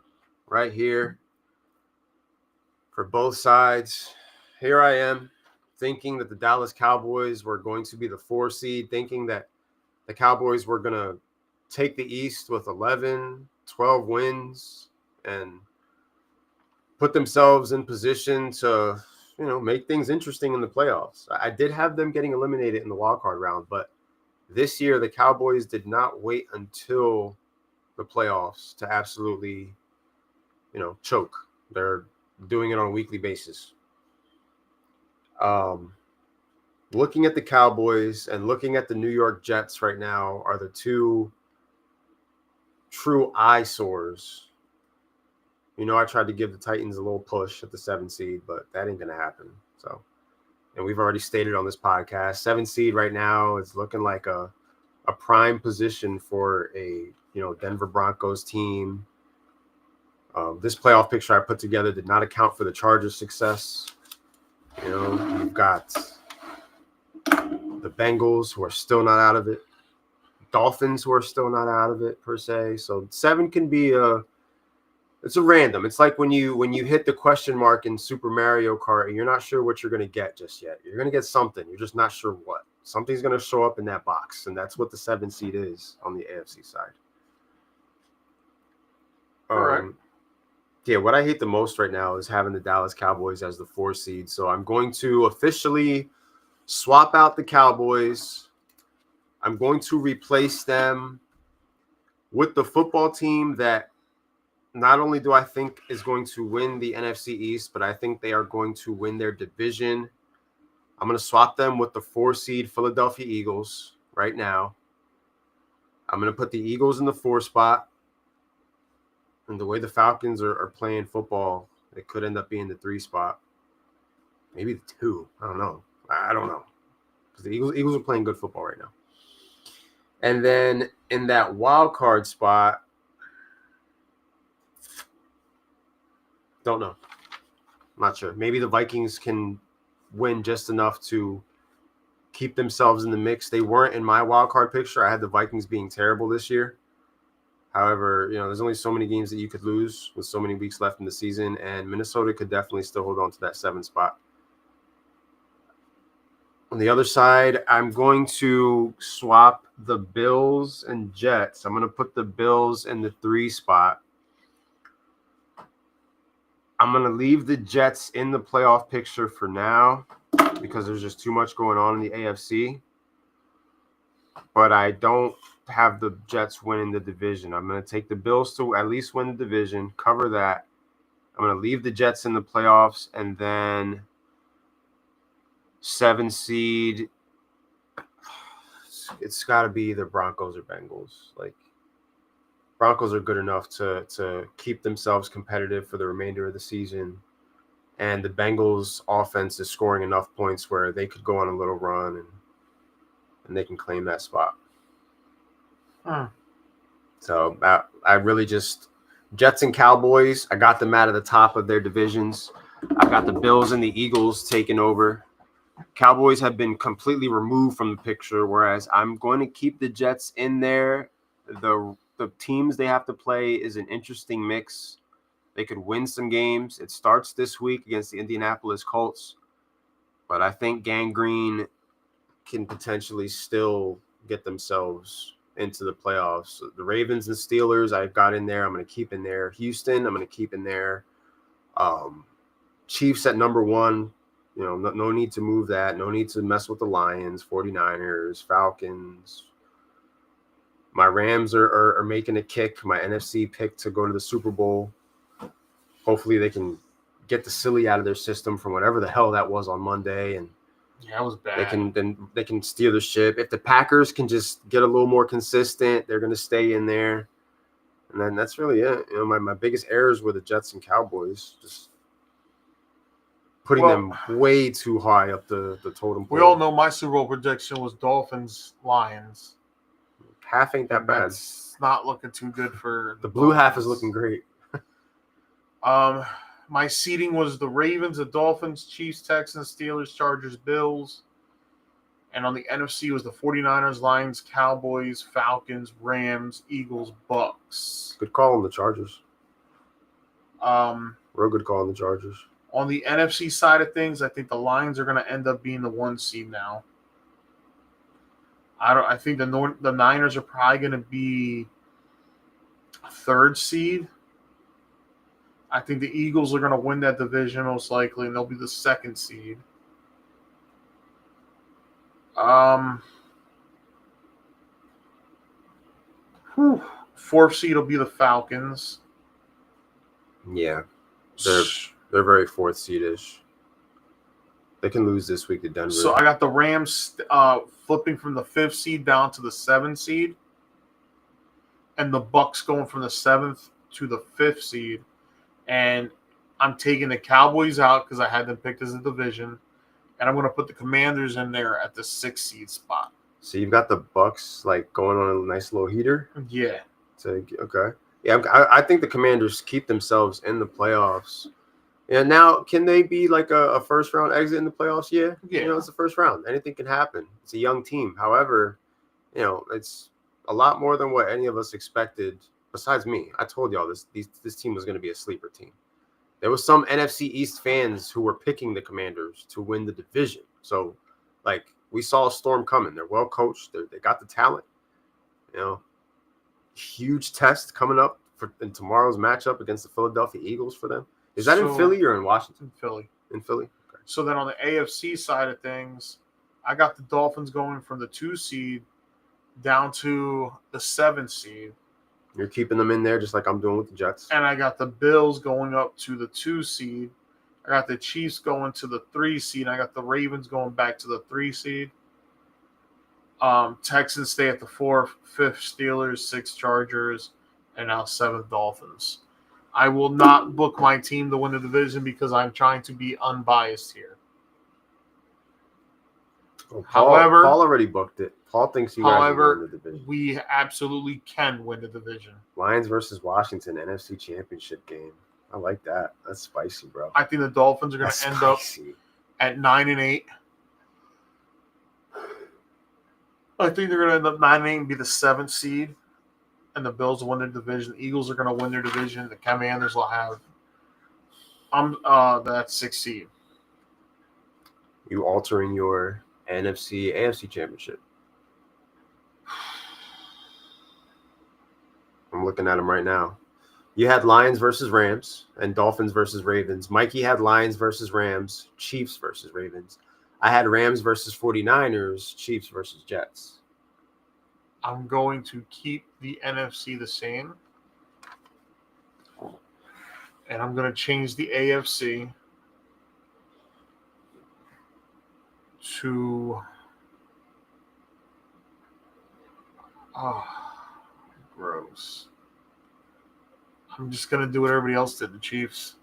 right here for both sides. Here I am thinking that the Dallas Cowboys were going to be the 4 seed, thinking that the Cowboys were going to take the East with 11, 12 wins and put themselves in position to, make things interesting in the playoffs. I did have them getting eliminated in the wild card round, but this year the Cowboys did not wait until the playoffs to absolutely, choke. They're doing it on a weekly basis. Looking at the Cowboys and looking at the New York Jets right now are the two true eyesores. I tried to give the Titans a little push at the 7 seed, but that ain't going to happen. So, and we've already stated on this podcast, 7 seed right now is looking like a prime position for a, Denver Broncos team. This playoff picture I put together did not account for the Chargers' success. You've got the Bengals who are still not out of it. Dolphins who are still not out of it per se. So 7 can be it's a random. It's like when you hit the question mark in Super Mario Kart and you're not sure what you're going to get just yet. You're going to get something. You're just not sure what. Something's going to show up in that box, and that's what the 7 seed is on the AFC side. All right. Yeah, what I hate the most right now is having the Dallas Cowboys as the 4 seed. So I'm going to officially swap out the Cowboys. I'm going to replace them with the football team that not only do I think is going to win the NFC East, but I think they are going to win their division. I'm going to swap them with the 4 seed Philadelphia Eagles right now. I'm going to put the Eagles in the 4 spot. And the way the Falcons are playing football, it could end up being the 3 spot. Maybe the 2. I don't know. Because the Eagles are playing good football right now. And then in that wild card spot, don't know. I'm not sure. Maybe the Vikings can win just enough to keep themselves in the mix. They weren't in my wild card picture. I had the Vikings being terrible this year. However, there's only so many games that you could lose with so many weeks left in the season, and Minnesota could definitely still hold on to that 7 spot. On the other side, I'm going to swap the Bills and Jets. I'm going to put the Bills in the 3 spot. I'm going to leave the Jets in the playoff picture for now because there's just too much going on in the AFC. But I don't have the Jets winning the division. I'm going to take the Bills to at least win the division, cover that. I'm going to leave the Jets in the playoffs, and then 7 seed, it's got to be either Broncos or Bengals. Like, Broncos are good enough to keep themselves competitive for the remainder of the season. And the Bengals offense is scoring enough points where they could go on a little run and they can claim that spot. So I really just Jets and Cowboys, I got them out of the top of their divisions. I've got the Bills and the Eagles taking over. Cowboys have been completely removed from the picture, whereas I'm going to keep the Jets in there. The teams they have to play is an interesting mix. They could win some games. It starts this week against the Indianapolis Colts. But I think Gang Green can potentially still get themselves into the playoffs. The Ravens and Steelers, I've got in there. I'm going to keep in there. Houston, I'm going to keep in there. Chiefs at number 1. No need to move that. No need to mess with the Lions, 49ers, Falcons. My Rams are making a kick. My NFC pick to go to the Super Bowl. Hopefully they can get the silly out of their system from whatever the hell that was on Monday, and yeah, it was bad. They can steer the ship. If the Packers can just get a little more consistent, they're going to stay in there. And then that's really it. You know, my biggest errors were the Jets and Cowboys. Just putting them way too high up the totem pole. We all know my Super Bowl prediction was Dolphins-Lions. Half ain't that bad. That's not looking too good for the blue half is looking great. My seeding was the Ravens, the Dolphins, Chiefs, Texans, Steelers, Chargers, Bills. And on the NFC was the 49ers, Lions, Cowboys, Falcons, Rams, Eagles, Bucks. Good call on the Chargers. Real good call on the Chargers. On the NFC side of things, I think the Lions are going to end up being the 1 seed now. I think the Niners are probably going to be a 3rd seed. I think the Eagles are going to win that division most likely, and they'll be the 2nd seed. 4th seed will be the Falcons. Yeah, they're very 4th seed-ish. They can lose this week to Denver. So I got the Rams flipping from the 5th seed down to the 7th seed, and the Bucks going from the 7th to the 5th seed. And I'm taking the Cowboys out because I had them picked as a division, and I'm going to put the Commanders in there at the 6th seed spot. So you've got the Bucks like going on a nice little heater. Yeah. So okay. Yeah, I think the Commanders keep themselves in the playoffs. And now, can they be like a first-round exit in the playoffs? Yeah. Yeah. You know, it's the first round. Anything can happen. It's a young team. However, you know, it's a lot more than what any of us expected. Besides me, I told y'all this team was going to be a sleeper team. There was some NFC East fans who were picking the Commanders to win the division. So, like, we saw a storm coming. They're well coached. They got the talent. You know, huge test coming up in tomorrow's matchup against the Philadelphia Eagles for them. Is that in Philly or in Washington? In Philly. In Philly. Okay. So then on the AFC side of things, I got the Dolphins going from the 2 seed down to the 7th seed. You're keeping them in there just like I'm doing with the Jets. And I got the Bills going up to the 2 seed. I got the Chiefs going to the 3 seed. I got the Ravens going back to the 3 seed. Texans stay at the 4th, 5th Steelers, 6th Chargers, and now 7th Dolphins. I will not book my team to win the division because I'm trying to be unbiased here. Well, Paul already booked it. Paul thinks you guys will win the division. We absolutely can win the division. Lions versus Washington, NFC Championship game. I like that. That's spicy, bro. I think the Dolphins are going to end up at 9-8. I think they're going to end up 9-8 and be the 7th seed. And the Bills will win their division. The Eagles are going to win their division. The Commanders will have that 6th seed. You altering your AFC championship. I'm looking at them right now. You had Lions versus Rams and Dolphins versus Ravens. Mikey had Lions versus Rams, Chiefs versus Ravens. I had Rams versus 49ers, Chiefs versus Jets. I'm going to keep the NFC the same. And I'm going to change the AFC to gross. I'm just going to do what everybody else did, the Chiefs.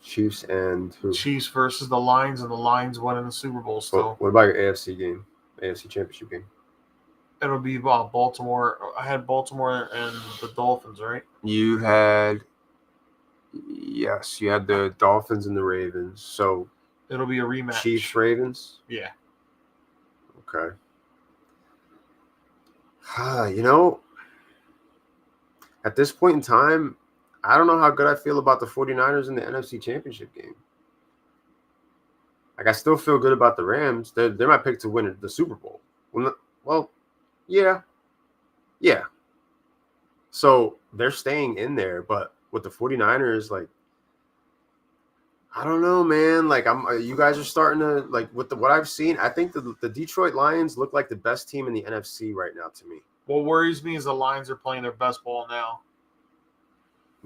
Chiefs and who? Chiefs versus the Lions, and the Lions won in the Super Bowl still. What about your AFC game? AFC Championship game? It'll be Baltimore. I had Baltimore and the Dolphins, right? You had the Dolphins and the Ravens. So it'll be a rematch. Chiefs, Ravens? Yeah. Okay. You know, at this point in time, I don't know how good I feel about the 49ers in the NFC Championship game. Like, I still feel good about the Rams. They're my pick to win the Super Bowl. Well, yeah. So they're staying in there, but with the 49ers, like, I don't know, man. Like, you guys are starting to, like, with what I've seen, I think the Detroit Lions look like the best team in the NFC right now to me. What worries me is the Lions are playing their best ball now.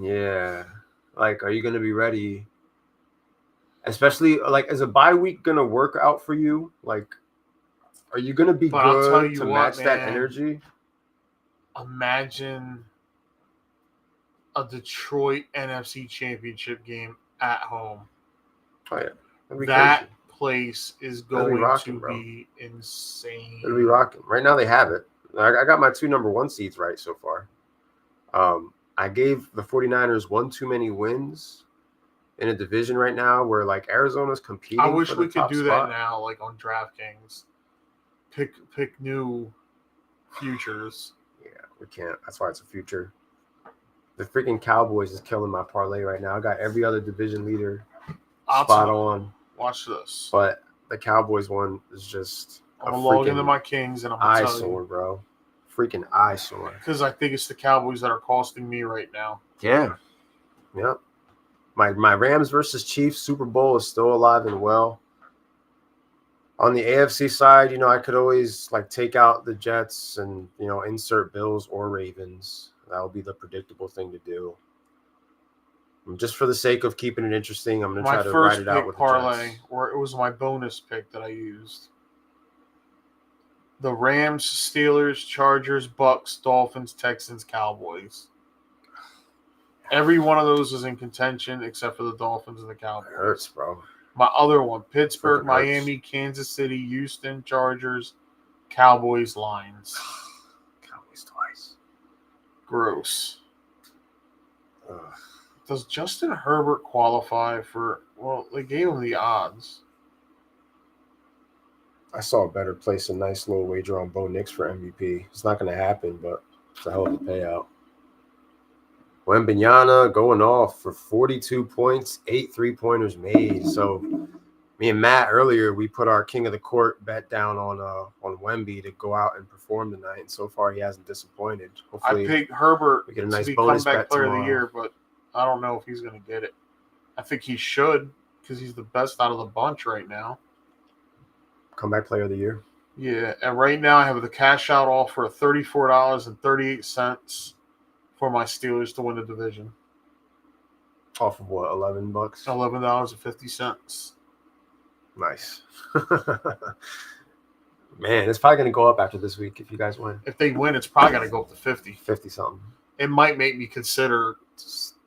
Yeah. Like, are you going to be ready? Especially, like, is a bye week going to work out for you? Like, are you going to be good to match that energy? Imagine a Detroit NFC Championship game at home. Oh yeah, That crazy. place is That'll be going rocking, to bro. be insane. It'll be rocking. Right now they have it. I got my 2 number 1 seeds right so far. I gave the 49ers one too many wins in a division right now where like Arizona's competing I wish for the we could top do spot. that now, like on DraftKings. Pick new futures. Yeah, we can't. That's why it's a future. The freaking Cowboys is killing my parlay right now. I got every other division leader spot on. Watch this. But the Cowboys one is just I'm gonna log into my Kings and I'm gonna tell eyesore, you, bro. Freaking eyesore. because I think it's the Cowboys that are costing me right now. Yeah. Yep. My Rams versus Chiefs Super Bowl is still alive and well. On the AFC side, I could always like take out the Jets and insert Bills or Ravens. That would be the predictable thing to do. And just for the sake of keeping it interesting, I'm gonna try to ride it out with parlay, the Jets. or it was my bonus pick that I used. The Rams, Steelers, Chargers, Bucks, Dolphins, Texans, Cowboys. Every one of those was in contention except for the Dolphins and the Cowboys. It hurts, bro. My other one, Pittsburgh, Freaking hurts. Miami, Kansas City, Houston, Chargers, Cowboys, Lions. Cowboys twice. Gross. Ugh. Does Justin Herbert qualify for... Well, they gave him the odds. I saw a better place a nice little wager on Bo Nix for MVP. It's not going to happen, but it's a hell of a payout. Wembanyama going off for 42 points, 8 3-pointers made. So me and Matt earlier, we put our king of the court bet down on Wemby to go out and perform tonight, and so far he hasn't disappointed. Hopefully, I picked Herbert we get a nice to be bonus comeback bet player tomorrow. of the year, but I don't know if he's going to get it. I think he should because he's the best out of the bunch right now. Comeback player of the year. Yeah, and right now I have the cash out offer of $34.38 for my Steelers to win the division. Off of what, $11? $11.50. Nice. Man, it's probably going to go up after this week if you guys win. If they win, it's probably going to go up to 50. 50 something. It might make me consider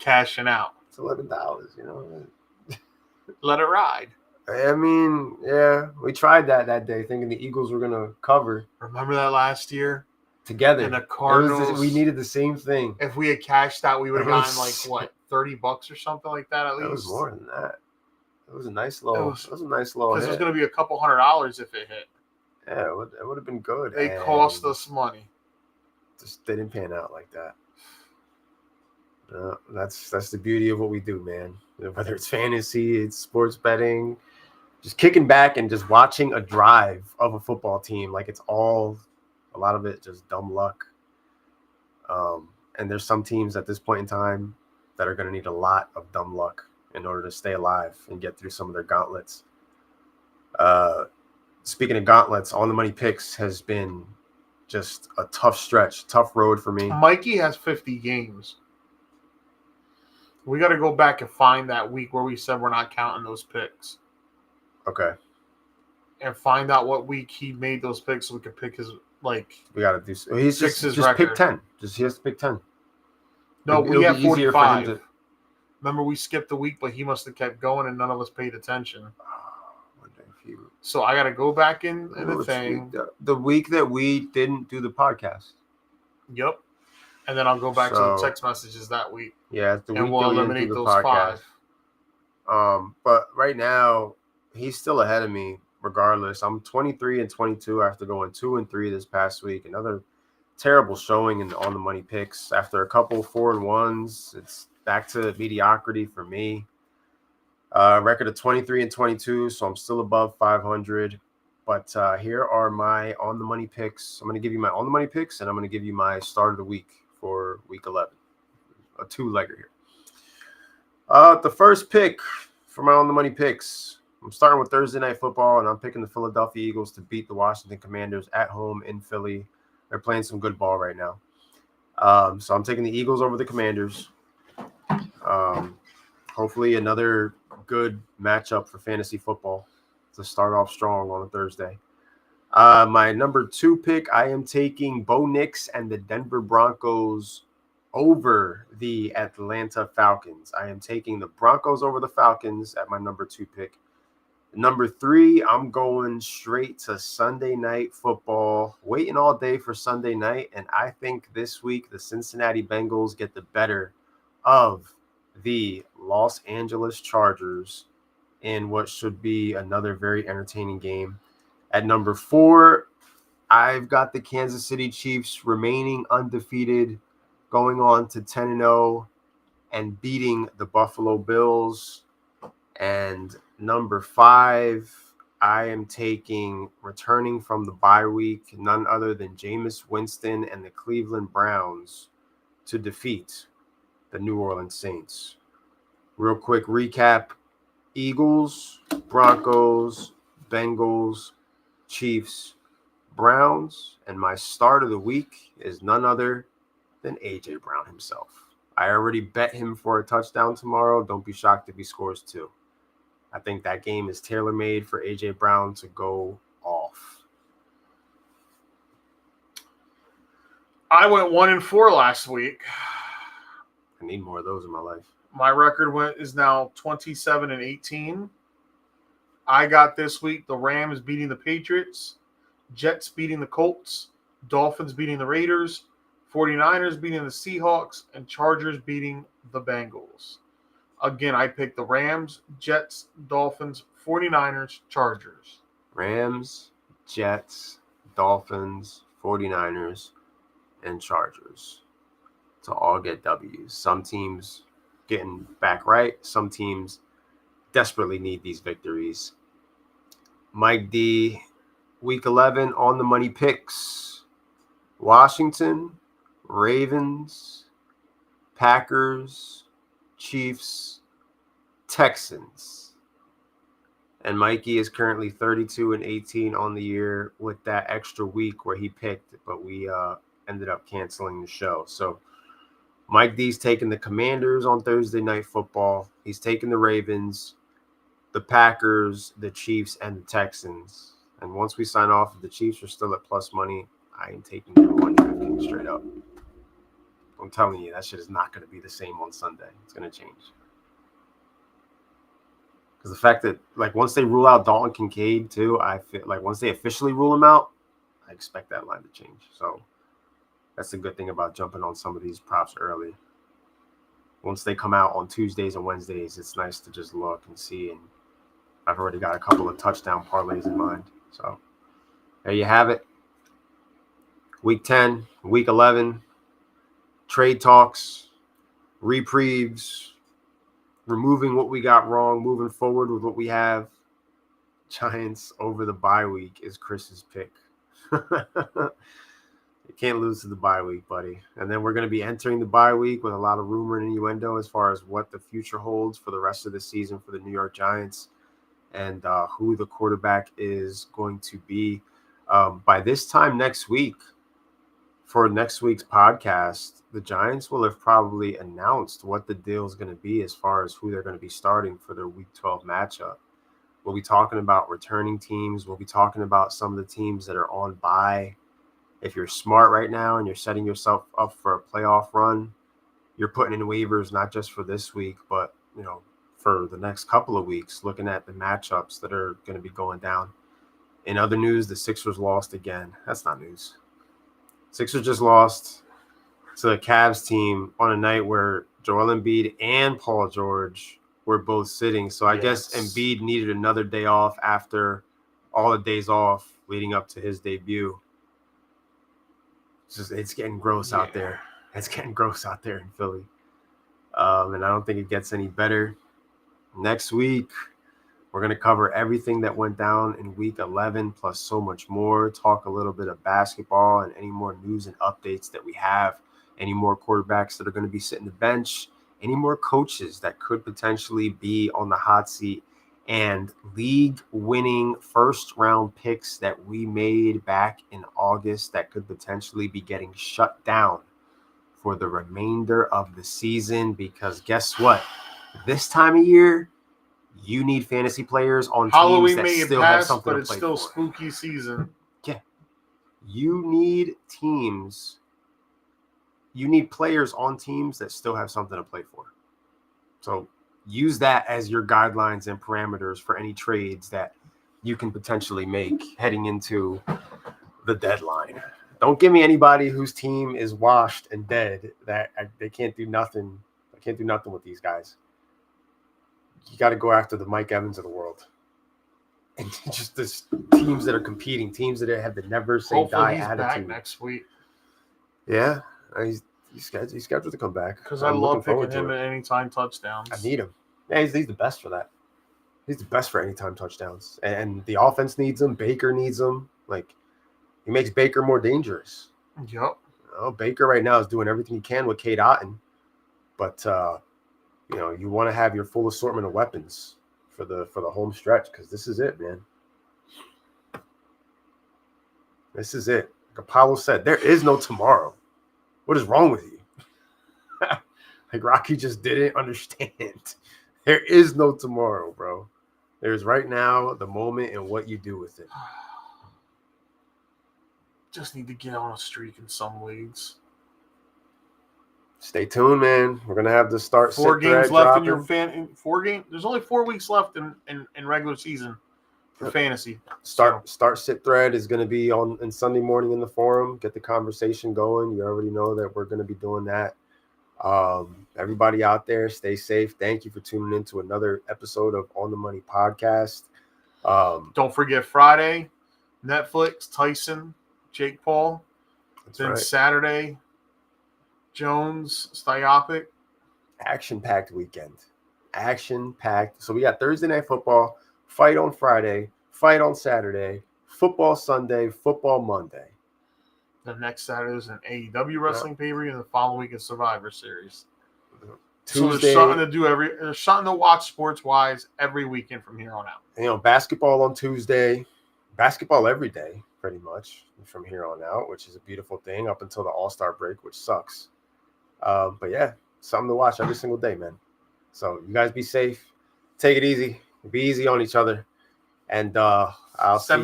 cashing out. It's $11, Let it ride. I mean, yeah, we tried that day thinking the Eagles were going to cover. Remember that last year? Together. And the Cardinals. We needed the same thing. If we had cashed out, we would have gotten like, what, $30 or something like that at least? That was more than that. It was a nice low. It was a nice low. Because it was going to be a couple $100 if it hit. Yeah, it would have been good. They cost us money. Just they didn't pan out like that. That's the beauty of what we do, man. Whether it's fantasy, it's sports betting, just kicking back and just watching a drive of a football team. Like it's all, a lot of it just dumb luck. And there's some teams at this point in time that are going to need a lot of dumb luck in order to stay alive and get through some of their gauntlets. Speaking of gauntlets, On the Money Picks has been just a tough stretch, tough road for me. Mikey has 50 games. We got to go back and find that week where we said we're not counting those picks. Okay. And find out what week he made those picks so we could pick his, like... We got to do... He's fix his just record. pick 10. He has to pick 10. No, we have 45. To... Remember, we skipped a week, but he must have kept going and none of us paid attention. So I got to go back in the thing. The week that we didn't do the podcast. Yep. And then I'll go back to the text messages that week. Yeah, the week and we'll that we eliminate didn't do the those podcast. 5. But right now, he's still ahead of me regardless. I'm 23-22 after going 2-3 this past week. Another terrible showing On the Money Picks. After a couple 4-1s, it's back to mediocrity for me. Record of 23-22, so I'm still above 500. But here are my On the Money Picks. I'm going to give you my On the Money Picks, and I'm going to give you my start of the week for week 11. A 2-legger here. The first pick for my On the Money Picks. I'm starting with Thursday Night Football, and I'm picking the Philadelphia Eagles to beat the Washington Commanders at home in Philly. They're playing some good ball right now. So I'm taking the Eagles over the Commanders. Hopefully another good matchup for fantasy football to start off strong on a Thursday. My number 2 pick, I am taking Bo Nix and the Denver Broncos over the Atlanta Falcons. I am taking the Broncos over the Falcons at my number 2 pick. Number 3, I'm going straight to Sunday Night Football. Waiting all day for Sunday night, and I think this week the Cincinnati Bengals get the better of the Los Angeles Chargers in what should be another very entertaining game. At number 4, I've got the Kansas City Chiefs remaining undefeated, going on to 10-0 and beating the Buffalo Bills. And number 5, I am taking, returning from the bye week, none other than Jameis Winston and the Cleveland Browns to defeat the New Orleans Saints. Real quick recap: Eagles, Broncos, Bengals, Chiefs, Browns, and my start of the week is none other than A.J. Brown himself. I already bet him for a touchdown tomorrow. Don't be shocked if he scores 2. I think that game is tailor-made for A.J. Brown to go off. I went 1-4 last week. I need more of those in my life. My record is now 27-18. I got this week the Rams beating the Patriots, Jets beating the Colts, Dolphins beating the Raiders, 49ers beating the Seahawks, and Chargers beating the Bengals. Again, I picked the Rams, Jets, Dolphins, 49ers, Chargers. Rams, Jets, Dolphins, 49ers, and Chargers to all get W's. Some teams getting back right. Some teams desperately need these victories. Mike D, Week 11 on the money picks. Washington, Ravens, Packers, Chiefs, Texans. And Mikey is currently 32-18 on the year with that extra week where he picked, but we ended up canceling the show. So Mike D's taking the Commanders on Thursday Night Football. He's taking the Ravens, the Packers, the Chiefs, and the Texans. And once we sign off, if the Chiefs are still at plus money, I am taking the 150 straight up. I'm telling you, that shit is not going to be the same on Sunday. It's going to change. Because the fact that, like, once they rule out Dalton Kincaid, too, I feel like once they officially rule him out, I expect that line to change. So that's the good thing about jumping on some of these props early. Once they come out on Tuesdays and Wednesdays, it's nice to just look and see. And I've already got a couple of touchdown parlays in mind. So there you have it. Week 10, Week 11. Trade talks, reprieves, removing what we got wrong, moving forward with what we have. Giants over the bye week is Chris's pick. You can't lose to the bye week, buddy. And then we're going to be entering the bye week with a lot of rumor and innuendo as far as what the future holds for the rest of the season for the New York Giants and who the quarterback is going to be. By this time next week, for next week's podcast, the Giants will have probably announced what the deal is going to be as far as who they're going to be starting for their Week 12 matchup. We'll be talking about returning teams. We'll be talking about some of the teams that are on bye. If you're smart right now and you're setting yourself up for a playoff run, you're putting in waivers not just for this week, but for the next couple of weeks, looking at the matchups that are going to be going down. In other news, the Sixers lost again. That's not news. Sixers just lost to the Cavs team on a night where Joel Embiid and Paul George were both sitting. So I guess Embiid needed another day off after all the days off leading up to his debut. It's getting gross out there. It's getting gross out there in Philly. And I don't think it gets any better. Next week, we're going to cover everything that went down in Week 11, plus so much more. Talk a little bit of basketball and any more news and updates that we have. Any more quarterbacks that are going to be sitting the bench. Any more coaches that could potentially be on the hot seat. And league-winning first-round picks that we made back in August that could potentially be getting shut down for the remainder of the season. Because guess what? This time of year, you need fantasy players on Halloween teams that still have something to play for. But it's still spooky season. Yeah. You need teams. you need players on teams that still have something to play for. So use that as your guidelines and parameters for any trades that you can potentially make heading into the deadline. Don't give me anybody whose team is washed and dead that they can't do nothing. They can't do nothing with these guys. You got to go after the Mike Evans of the world. And just this teams that are competing, teams that have the never say Hopefully die he's attitude. back next week. Yeah, he's scheduled to come back. Because I love picking him at anytime touchdowns. I need him. Yeah, he's the best for that. He's the best for anytime touchdowns. And the offense needs him. Baker needs him. Like, he makes Baker more dangerous. Yep. Baker right now is doing everything he can with Kate Otten. But, you want to have your full assortment of weapons for the home stretch, because this is it, man. This is it. Like Apollo said, there is no tomorrow. What is wrong with you? Like Rocky just didn't understand. There is no tomorrow, bro. There's right now, the moment, and what you do with it. Just need to get on a streak in some leagues. Stay tuned, man. We're gonna have to start 4 games left dropping. in your fan. 4 games. There's only 4 weeks left in regular season for fantasy. Start sit thread is gonna be on Sunday morning in the forum. Get the conversation going. You already know that we're gonna be doing that. Everybody out there, stay safe. Thank you for tuning in to another episode of On the Money Podcast. Don't forget Friday, Netflix, Tyson, Jake Paul. Then right. Saturday, Jones, Styopic. Action-packed weekend. Action-packed. So we got Thursday Night Football, fight on Friday, fight on Saturday, football Sunday, football Monday. The next Saturday is an AEW wrestling pay-per-view, and the following week is Survivor Series. Tuesday, so there's something to watch sports-wise every weekend from here on out. Basketball on Tuesday, basketball every day, pretty much from here on out, which is a beautiful thing up until the All-Star break, which sucks. But yeah, something to watch every single day, man. So you guys be safe, take it easy, be easy on each other, and I'll see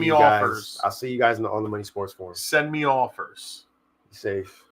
you guys on the Money Sports Forum. Send me offers. Be safe.